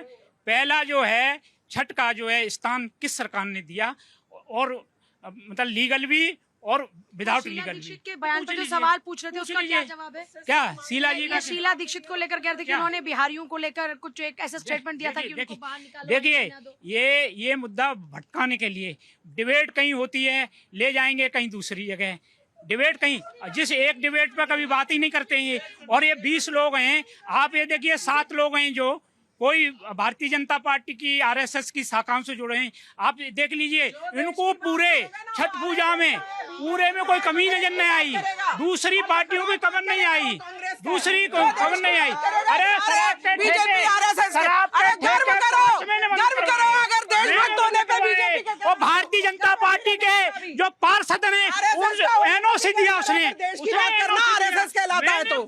पहला जो है छठ का जो है स्थान किस सरकार ने दिया, और मतलब लीगल भी और विदाउट लीगल भी। के बयान पर जो सवाल पूछ रहे थे उसका क्या जवाब है? क्या शीला जी का? शीला दीक्षित को लेकर कह रहे थे कि उन्होंने बिहारियों को लेकर कुछ एक ऐसा स्टेटमेंट दिया था कि उनको बाहर निकालो। देखिए, ये मुद्दा भटकाने के लिए डिबेट कहीं होती है, ले जाएंगे कहीं दूसरी जगह, डिबेट कहीं, जिस एक डिबेट पर कभी बात ही नहीं करते हैं। और ये 20 लोग हैं, आप ये देखिए 7 लोग हैं जो कोई भारतीय जनता पार्टी की RSS की शाखाओं से जुड़े हैं। आप देख लीजिए, इनको पूरे छठ पूजा में पूरे में कोई कमी नजर नहीं आई, दूसरी पार्टियों की कमर नहीं आई। दूसरी खबर नहीं आई। अरे शराब के बीजेपी आरएसएस के, शराब के अरे गर्व ठेके करो, 5 महीने बंद गर्व करो अगर देशभक्त होने पे बीजेपी के। वो भारतीय जनता पार्टी के जो पार्षद ने एनओसी दिया उसने, देश की बात करना आरएसएस कहलाता है तो।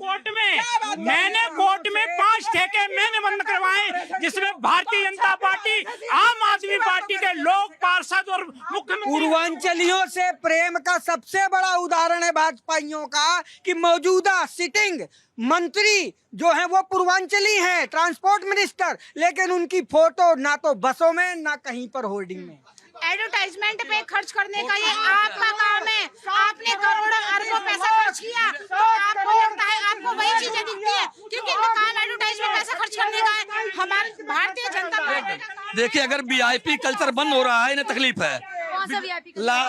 मैंने कोर्ट में 5 ठेके मैंने बंद करवाए, जिसमें भारतीय जनता पार्टी, आम आदमी पार्टी के लोग, पार्षद और मुख्यमंत्री। पूर्वांचलियों से प्रेम का सबसे बड़ा उदाहरण है भाजपाइयों का कि मौजूदा सिटिंग मंत्री जो है वो पूर्वांचली हैं, ट्रांसपोर्ट मिनिस्टर, लेकिन उनकी फोटो ना तो बसों में ना कहीं पर होर्डिंग में। एडवर्टाइजमेंट पे खर्च करने का ये आपका काम है। आपने करोड़ों अरबों पैसा खर्च किया तो आपको लगता है आपको वही चीजें दिखती है, क्योंकि इनका काम एडवर्टाइजमेंट पैसा खर्च करने का है। हमारी भारतीय जनता पार्टी देखिए, अगर वीआईपी कल्चर बंद हो रहा है, इन्हें तकलीफ है।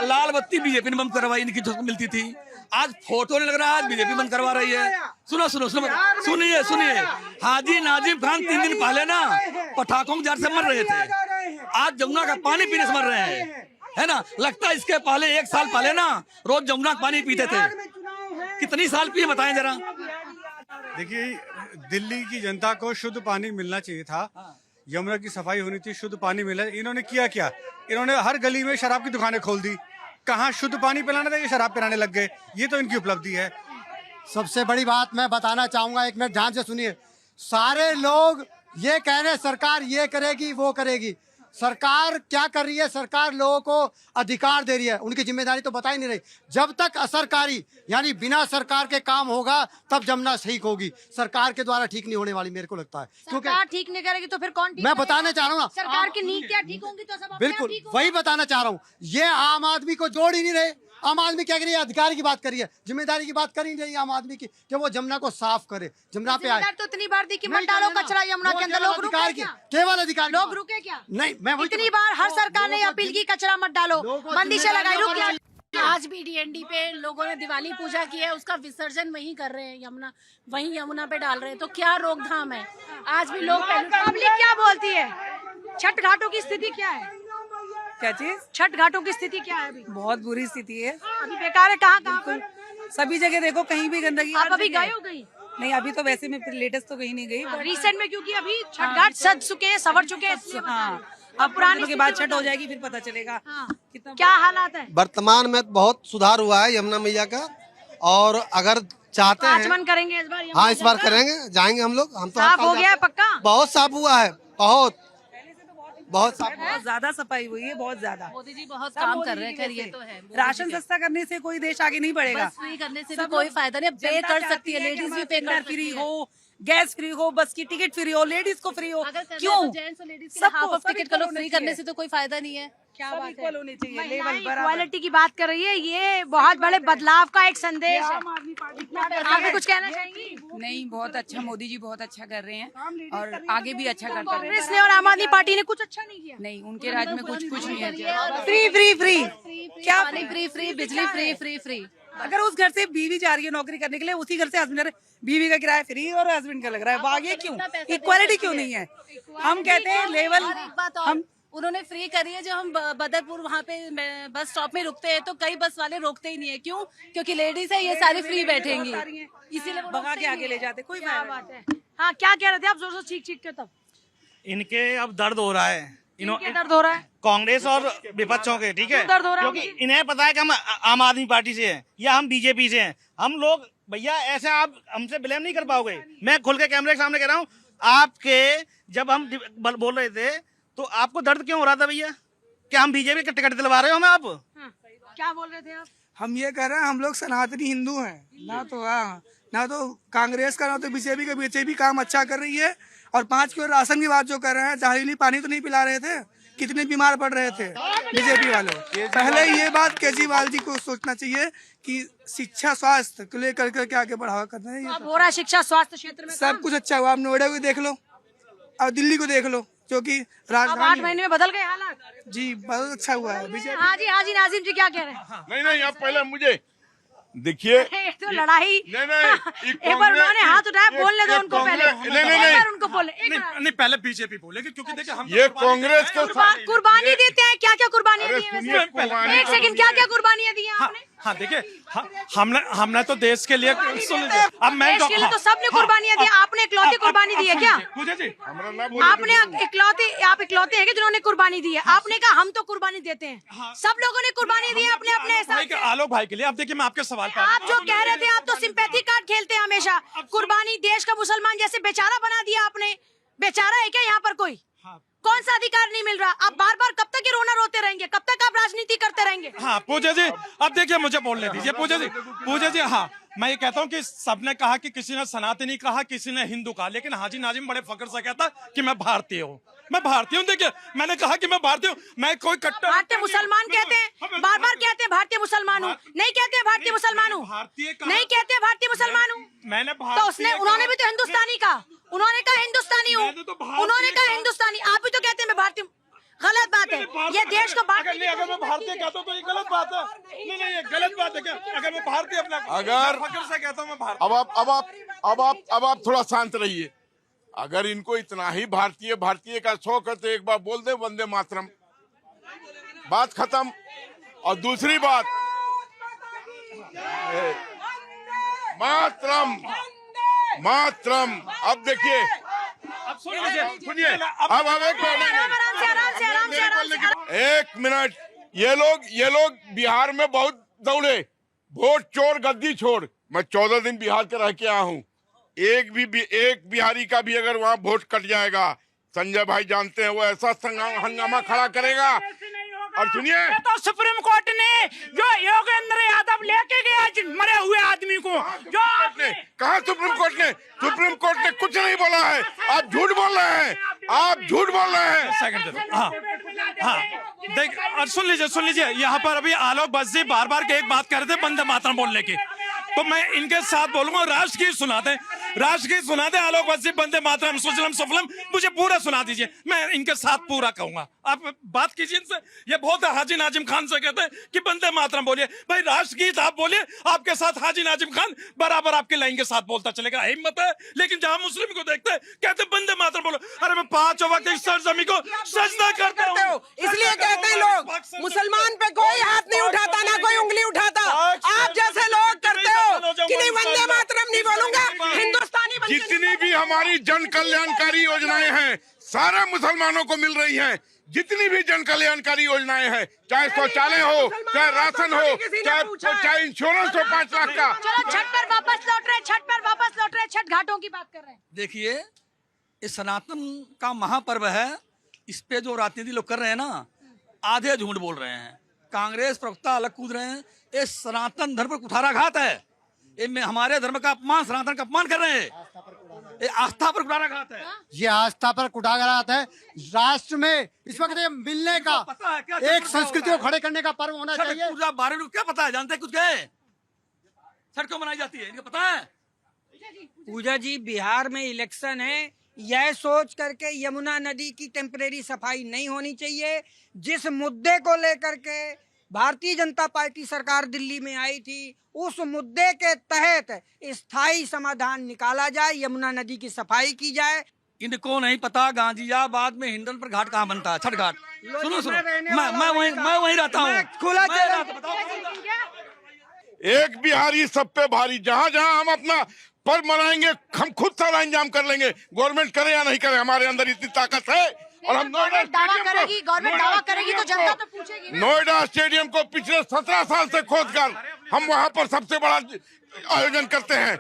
लाल बत्ती बीजेपी ने बंद करवाई, इनकी जो मिलती थी, आज फोटो नहीं लग रहा है, आज बीजेपी बंद करवा रही है। सुनिए, हाजी नाजिम खान 3 दिन पहले ना पटाखों के जार से मर रहे थे, आज जमुना का पानी पीने से मर रहे हैं, है ना। लगता है इसके पहले 1 साल पहले ना रोज जमुना का पानी पीते थे। कितनी साल पिए बताएं जरा। देखिए, दिल्ली की जनता को शुद्ध पानी मिलना चाहिए था, यमुना की सफाई होनी थी, शुद्ध पानी मिला। इन्होंने किया क्या? इन्होंने हर गली में शराब की दुकानें खोल दी। कहाँ शुद्ध पानी पिलाना था, ये शराब पिलाने लग गए। ये तो इनकी उपलब्धि है। सबसे बड़ी बात मैं बताना चाहूंगा, एक मिनट ध्यान से सुनिए। सारे लोग ये कह रहे हैं सरकार ये करेगी वो करेगी। सरकार क्या कर रही है? सरकार लोगों को अधिकार दे रही है, उनकी जिम्मेदारी तो बता ही नहीं रही। जब तक असरकारी यानी बिना सरकार के काम होगा तब जमुना ठीक होगी। सरकार के द्वारा ठीक नहीं होने वाली, मेरे को लगता है। सरकार ठीक नहीं करेगी तो फिर कौन ठीक मैं करेगा? बताना चाह रहा हूँ ना, सरकार की नीतियाँ ठीक होंगी तो सब अपने आप बिल्कुल ठीक होगा। वही बताना चाह रहा हूँ। ये आम आदमी को जोड़ ही नहीं रहे। आम आदमी क्या करिए? अधिकार की बात करिए, जिम्मेदारी की बात कर ही नहीं आम आदमी की कि वो जमुना को साफ करे, जमुना पे आए। जिम्मेदारी तो इतनी बार दी कि मत डालो कचरा यमुना के अंदर। लोग रुके क्या? केवल अधिकार की लोग बात। रुके क्या? नहीं, मैं वही इतनी बार हर सरकार ने अपील की कचरा मत डालो, बंदिशें लगाई, रुक गया। आज भी डीएनडी पे लोगों ने दिवाली पूजा की है, उसका विसर्जन वहीं कर रहे हैं, वहीं यमुना पे डाल रहे हैं, तो क्या रोकथाम है? आज भी लोग पब्लिक क्या बोलती है? छठ घाटों की स्थिति क्या है? क्या चीज? छठ घाटों की स्थिति क्या है अभी? बहुत बुरी स्थिति है, अभी बेकार है। कहाँ पर? सभी जगह देखो, कहीं भी गंदगी। आप अभी गए हो? गई नहीं, अभी तो वैसे में लेटेस्ट तो कहीं नहीं गई। रिसेंट में, क्योंकि अभी छठ घाट सज चुके हैं, संवर चुके हैं, इसलिए बता रही हूँ। अब पुराने के बाद छठ हो जाएगी, फिर पता चलेगा कितना क्या हालात है। वर्तमान में बहुत सुधार हुआ है यमुना मैया का, और अगर चाहते हैं आचमन करेंगे इस बार? हाँ, इस बार करेंगे, जाएंगे हम लोग। हम तो साफ हो गया है पक्का? बहुत साफ हुआ है, बहुत साफ। बहुत ज्यादा सफाई हुई है, बहुत ज्यादा। मोदी जी बहुत काम कर रहे हैं, खैर ये तो है। राशन सस्ता करने से कोई देश आगे नहीं बढ़ेगा। बस फ्री करने से भी कोई फायदा नहीं, पे कर सकती है, लेडीज भी पे कर सकती फ्री है। हो, गैस फ्री हो, बस की टिकट फ्री हो, लेडीज को फ्री हो। क्यों जेंट्स और लेडीज के हाफ ऑफ टिकट करो, फ्री करने से तो कोई फायदा नहीं है। क्या बात है? इक्वल होनी चाहिए, लेवल महिलाएं बराबर। इक्वालिटी की बात कर रही है, ये बहुत बड़े बदलाव का एक संदेश है। आप भी कुछ कहना चाहेंगी? नहीं, बहुत अच्छा, मोदी जी बहुत अच्छा कर रहे हैं और आगे भी अच्छा करते रहेंगे। कांग्रेस ने और आम आदमी पार्टी ने कुछ अच्छा नहीं किया। नहीं, उनके राज में कुछ नहीं है। फ्री फ्री फ्री क्या पानी फ्री फ्री, बिजली फ्री फ्री फ्री। अगर उस घर से बीवी जा रही है नौकरी करने के लिए, उसी घर से हस्बैंड, बीवी का किराया फ्री और हस्बैंड का लग रहा है, आगे क्यों? इक्वालिटी क्यों नहीं है? हम कहते हैं लेवल। एक बात और, उन्होंने फ्री करी है। जो हम बदरपुर वहाँ पे बस स्टॉप में रुकते हैं तो कई बस वाले रोकते ही नहीं है। क्यों? क्योंकि लेडीज है, ये सारी फ्री बैठेंगी, इसीलिए भगा के आगे ले जाते। कोई क्या बात है? हाँ, क्या कह रहे थे आप? जोर से चीख के तब इनके अब दर्द हो रहा है, इनके दर्द हो रहा है कांग्रेस और विपक्षों के, ठीक है, दर्द हो रहा है क्योंकि इन्हें पता है कि हम आम आदमी पार्टी से हैं या हम बीजेपी से हैं। हम लोग भैया ऐसे आप हमसे ब्लेम नहीं कर पाओगे। मैं खुल के कैमरे के सामने कह रहा हूँ, आपके जब हम बोल रहे थे तो आपको दर्द क्यों हो रहा था भैया? क्या हम बीजेपी के टिकट दिलवा रहे हो हमें आप? क्या बोल रहे थे आप? हम ये कह रहे हैं, हम लोग सनातनी हिंदू हैं ना, तो ना तो कांग्रेस का ना तो बीजेपी का। बीजेपी काम अच्छा कर रही है। और 5 किलो राशन की बात जो कर रहे हैं, जहरीली पानी तो नहीं पिला रहे थे, कितने बीमार पड़ रहे थे बीजेपी वालों। पहले ये बात केजरीवाल जी को सोचना चाहिए कि शिक्षा स्वास्थ्य को लेकर के आगे बढ़ावा करना है। अब हो रहा है शिक्षा स्वास्थ्य क्षेत्र में सब कुछ अच्छा हुआ। आप नोएडा को देख लो और दिल्ली को देख लो, जो कि अब राजधानी 8 महीने में बदल गए हालात। जी बहुत अच्छा हुआ है। बीजेपी हाँ जी नाजिम जी क्या कह रहे हैं? नहीं, आप पहले मुझे देखिए। तो लड़ाई एक बार उन्होंने हाथ उठाया, बोलने दो उनको पहले। एक बार उनको बोले। नहीं, पहले बीजेपी बोलेगी, क्योंकि देखिए हम ये कांग्रेस को कुर्बानी देते हैं, क्या क्या कुर्बानी दी है? सुनिए, एक सेकंड, क्या क्या कुर्बानियां दी हैं आपने? हाँ देखिए, हमने तो देश के लिए सुन लीजिए। अब मैं देश के लिए तो सबने कुर्बानियां दी, आपने इकलौती कुर्बानी दी है क्या? पूजा जी, आपने आप इकलौते हैं कि जिन्होंने कुर्बानी दी है? आपने कहा हम तो कुर्बानी देते हैं, सब लोगों ने कुर्बानी दी है अपने अपने हिसाब से। आलोक भाई के लिए। अब देखिए, मैं आपके सवाल पर आप जो कह रहे थे, आप तो सिंपैथी कार्ड खेलते हैं हमेशा। कुर्बानी देश का मुसलमान जैसे बेचारा बना दिया आपने। बेचारा है क्या यहाँ पर कोई? कौन सा अधिकार नहीं मिल रहा? आप बार बार कब तक ये रोना रोते रहेंगे? कब तक आप राजनीति करते रहेंगे? हाँ पूजा जी, अब देखिए, मुझे बोलने दीजिए। पूजा जी, हाँ मैं ये कहता हूँ कि सबने कहा कि किसी ने सनातनी कहा, किसी ने हिंदू कहा, लेकिन हाजी नाजिम बड़े फख्र से कहता कि मैं भारतीय हूँ। मैं भारतीय हूँ। देखिए, मैंने कहा कि मैं भारतीय हूँ, मैं कोई कट्टर भारतीय मुसलमान कहते हैं, बार बार कहते हैं भारतीय मुसलमान हूँ, नहीं कहते हैं भारतीय मुसलमान हूँ, नहीं कहते हैं भारतीय मुसलमान हूँ। मैंने तो उन्होंने भी तो हिंदुस्तानी कहा, उन्होंने कहा हिंदुस्तानी हूँ, उन्होंने कहा हिंदुस्तानी, आप भी तो कहते हैं मैं भारतीय। गलत बात है, ये देश को अगर मैं भारतीय कहता हूँ तो ये गलत बात है। नहीं, ये गलत बात है क्या? अगर मैं भारतीय अपना अगर फख्र से कहता हूँ मैं भारतीय। अब आप थोड़ा शांत रहिए। अगर इनको इतना ही भारतीय का शौक है तो एक बार बोल दे वंदे मातरम, बात खत्म। और दूसरी बात, मातरम मातरम। अब देखिए, अब सुनिए, अब एक मिनट। ये लोग बिहार में बहुत दौड़े, वोट चोर गद्दी छोड़। मैं 14 दिन बिहार के रह के आया हूँ। एक बिहारी का भी अगर वहाँ वोट कट जाएगा, संजय भाई जानते हैं, वो ऐसा हंगामा खड़ा करेगा। और सुनिए, तो सुप्रीम कोर्ट ने जो योगेंद्र यादव लेके गया मरे हुए आदमी को, जो आपने कहा सुप्रीम कोर्ट ने कुछ नहीं बोला है। आप झूठ बोल रहे हैं, आप झूठ बोल रहे हैं। हाँ देख, और सुन लीजिए, यहाँ पर अभी आलोक बस जी बार बार एक बात कर रहे थे वंदे मातरम बोलने की, तो मैं इनके साथ बोलूंगा। राष्ट्रगीत सुना दे आलोक बस जी, वंदे मातरम सुजलम सुफलम, मुझे पूरा सुना दीजिए, मैं इनके साथ पूरा कहूंगा। आप बात कीजिए इनसे। ये बहुत हाजी नाजिम खान से कहते हैं कि वंदे मातरम बोलिए। भाई राष्ट्रगीत आप बोलिए, आपके साथ हाजी नाजिम खान बराबर आपके लाइन के साथ बोलता चलेगा, हिम्मत है। लेकिन जहां मुस्लिम को देखते हैं कहते वंदे मातरम बोलो। अरे मैं 5 वक्त इस सरजमी को सजदा करता हूँ, इसलिए कहते हैं लोग मुसलमान पे कोई हाथ नहीं उठाता, ना कोई उंगली उठाता। आप जैसे लोग करते हो कि नहीं वंदे मातरम नहीं बोलूंगा, हिंदुस्तानी। जितनी भी हमारी जन कल्याणकारी योजनाएं हैं, सारे मुसलमानों को मिल रही हैं। जितनी भी जन कल्याणकारी योजनाएं हैं, चाहे शौचालय हो, चाहे राशन हो, चाहे इंश्योरेंस हो 5 लाख का। चलो छठ पर वापस लौट रहे, छठ घाटों की बात कर रहे हैं। देखिए, ये सनातन का महापर्व है, इस पे जो राजनीति लोग कर रहे हैं ना, आधे झूठ बोल रहे हैं। कांग्रेस प्रवक्ता अलग कूद रहे हैं। ये सनातन धर्म पर कुठाराघात है। ये हमारे धर्म का अपमान, सनातन का अपमान कर रहे हैं। ये आस्था पर कुठाराघात है। ये आस्था पर कुठाराघात है। राष्ट्र में इस वक्त ये मिलने का, एक संस्कृति को खड़े करने का पर्व होना चाहिए। पूजा बारे में क्या पता है? जानते कुछ गए? छठ क्यों मनाई जाती है, इनको पता है? पूजा जी, बिहार में इलेक्शन है, यह सोच करके यमुना नदी की टेम्परेरी सफाई नहीं होनी चाहिए। जिस मुद्दे को लेकर के भारतीय जनता पार्टी सरकार दिल्ली में आई थी, उस मुद्दे के तहत स्थायी समाधान निकाला जाए, यमुना नदी की सफाई की जाए। इनको नहीं पता गाजियाबाद में हिंडन पर घाट कहाँ बनता है, छठ घाट। सुनो, मैं वहीं रहता हूँ। खुला एक बिहारी सब पे भारी। जहाँ जहाँ हम अपना पर्व मनाएंगे, हम खुद सारा इंतजाम कर लेंगे। गवर्नमेंट करे या नहीं करे, हमारे अंदर इतनी ताकत है। और हम गवर्नमेंट दावा करेगी तो जनता तो पूछेगी ना। नोएडा स्टेडियम को पिछले 17 साल से खोदकर हम वहाँ पर सबसे बड़ा आयोजन करते हैं।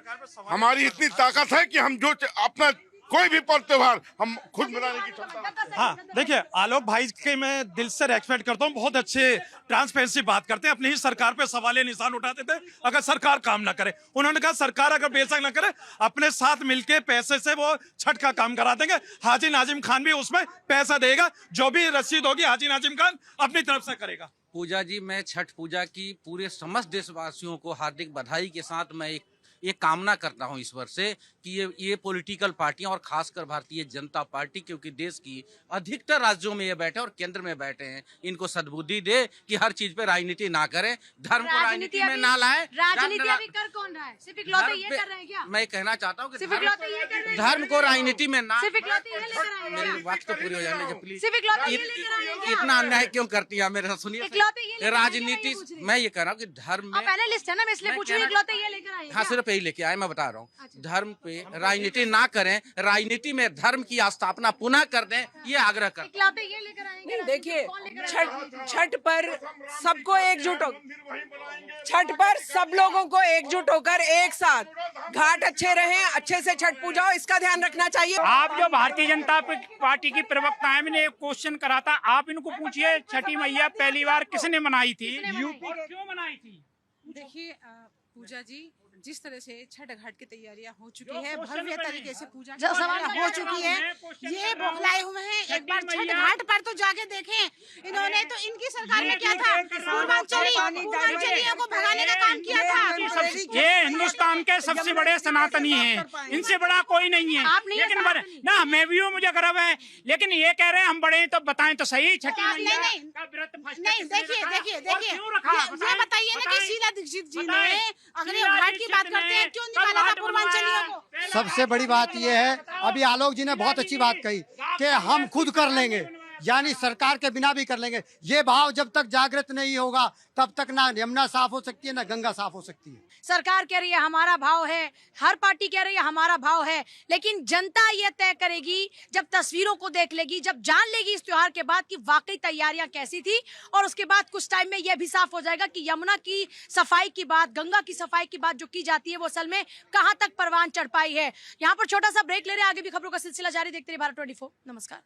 हमारी इतनी ताकत है कि हम जो अपना कोई भी पर्व त्योहार हम खुद मनाने की क्षमता। हाँ देखिए, आलोक भाई के मैं दिल से रेस्पेक्ट करता हूँ। बहुत अच्छे ट्रांसपेरेंसी बात करते हैं। अपनी ही सरकार पे सवालिया निशान उठाते थे अगर सरकार काम ना करे। उन्होंने कहा सरकार अगर बेशक ना करे, अपने साथ मिलके पैसे से वो छठ का काम करा देंगे। हाजी नाजिम खान भी उसमें पैसा देगा, जो भी रसीद होगी हाजी नाजिम खान अपनी तरफ से करेगा। पूजा जी, मैं छठ पूजा की पूरे समस्त देशवासियों को हार्दिक बधाई के साथ मैं ये कामना करता हूं ईश्वर से कि ये पॉलिटिकल पार्टियां और खासकर भारतीय जनता पार्टी, क्योंकि देश की अधिकतर राज्यों में ये बैठे और केंद्र में बैठे हैं, इनको सद्बुद्धि दे कि हर चीज पे राजनीति ना करें, धर्म को राजनीति में ना लाए। राजनीति अभी कर कौन रहा है? सिर्फ इकलौते ये कर रहे हैं क्या? मैं कहना चाहता हूँ कि सिर्फ इकलौते ये कर रहे हैं? धर्म को राजनीति में ना, सिर्फ इकलौते ये लेकर आए हैं? मेरी बात तो पूरी हो जाने दीजिए प्लीज। सिर्फ इकलौते ये लेकर आए हैं क्या? इतना अन्याय क्यों करती है मेरे साथ? सुनिए, इकलौते ये लेकर आए हैं, राजनीति ये पूछ रही हूँ। मैं ये कह रहा हूँ कि धर्म में पहले लिस्ट है ना, मैं इसलिए पूछ रही हूँ, इकलौते ये लेकर आए हैं हाँ क्या? सिर्फ यही लेके आए, मैं बता रहा हूँ धर्म पे राजनीति ना करें, राजनीति में धर्म की स्थापना पुनः कर दें, ये आग्रह कर। इकलौते ये लेकर आएंगे? देखिए छठ पर सबको एकजुट हो, छठ पर सब लोगों को एकजुट होकर एक साथ घाट अच्छे रहें, अच्छे से छठ पूजा हो, इसका ध्यान रखना चाहिए। आप जो भारतीय जनता पार्टी की प्रवक्ता है, मैंने एक क्वेश्चन करा था, आप इनको पूछिए छठी मैया पहली बार किसने मनाई थी, क्यों मनाई थी? देखिए पूजा जी, जिस तरह से छठ घाट की तैयारियां हो चुकी है, भव्य तरीके से पूजा की तैयारियां हो चुकी है, ये बौखलाए हुए हैं। एक बार छठ घाट पर तो जाके देखें, इन्होंने तो इनकी सरकार में क्या था, पूर्वांचलियों को भगाने का काम किया था। ये हिंदुस्तान के सबसे बड़े सनातनी हैं, इनसे बड़ा कोई नहीं है। लेकिन ना मैं भी हूँ, मुझे गर्व है, लेकिन ये कह रहे हैं हम बड़े हैं, तो बताएं तो सही छठी मैया का व्रत नहीं, देखिए ये बताइए ना कि शीला दीक्षित जी ने अगर ये घाट की बात करते हैं क्यों निकाला था पूर्वांचलियों को? सबसे बड़ी बात यह है, अभी आलोक जी ने बहुत अच्छी बात कही कि हम खुद कर लेंगे, यानी सरकार के बिना भी कर लेंगे। ये भाव जब तक जागृत नहीं होगा तब तक ना यमुना साफ हो सकती है, ना गंगा साफ हो सकती है। सरकार कह रही है हमारा भाव है, हर पार्टी कह रही है हमारा भाव है, लेकिन जनता ये तय करेगी जब तस्वीरों को देख लेगी, जब जान लेगी इस त्योहार के बाद कि वाकई तैयारियां कैसी थी, और उसके बाद कुछ टाइम में यह भी साफ हो जाएगा कि यमुना की सफाई की बात, गंगा की सफाई की बात जो की जाती है वो असल में कहां तक परवान चढ़ पाई है। यहाँ पर छोटा सा ब्रेक ले रहे हैं, आगे भी खबरों का सिलसिला जारी, देखते रहिए भारत 24। नमस्कार।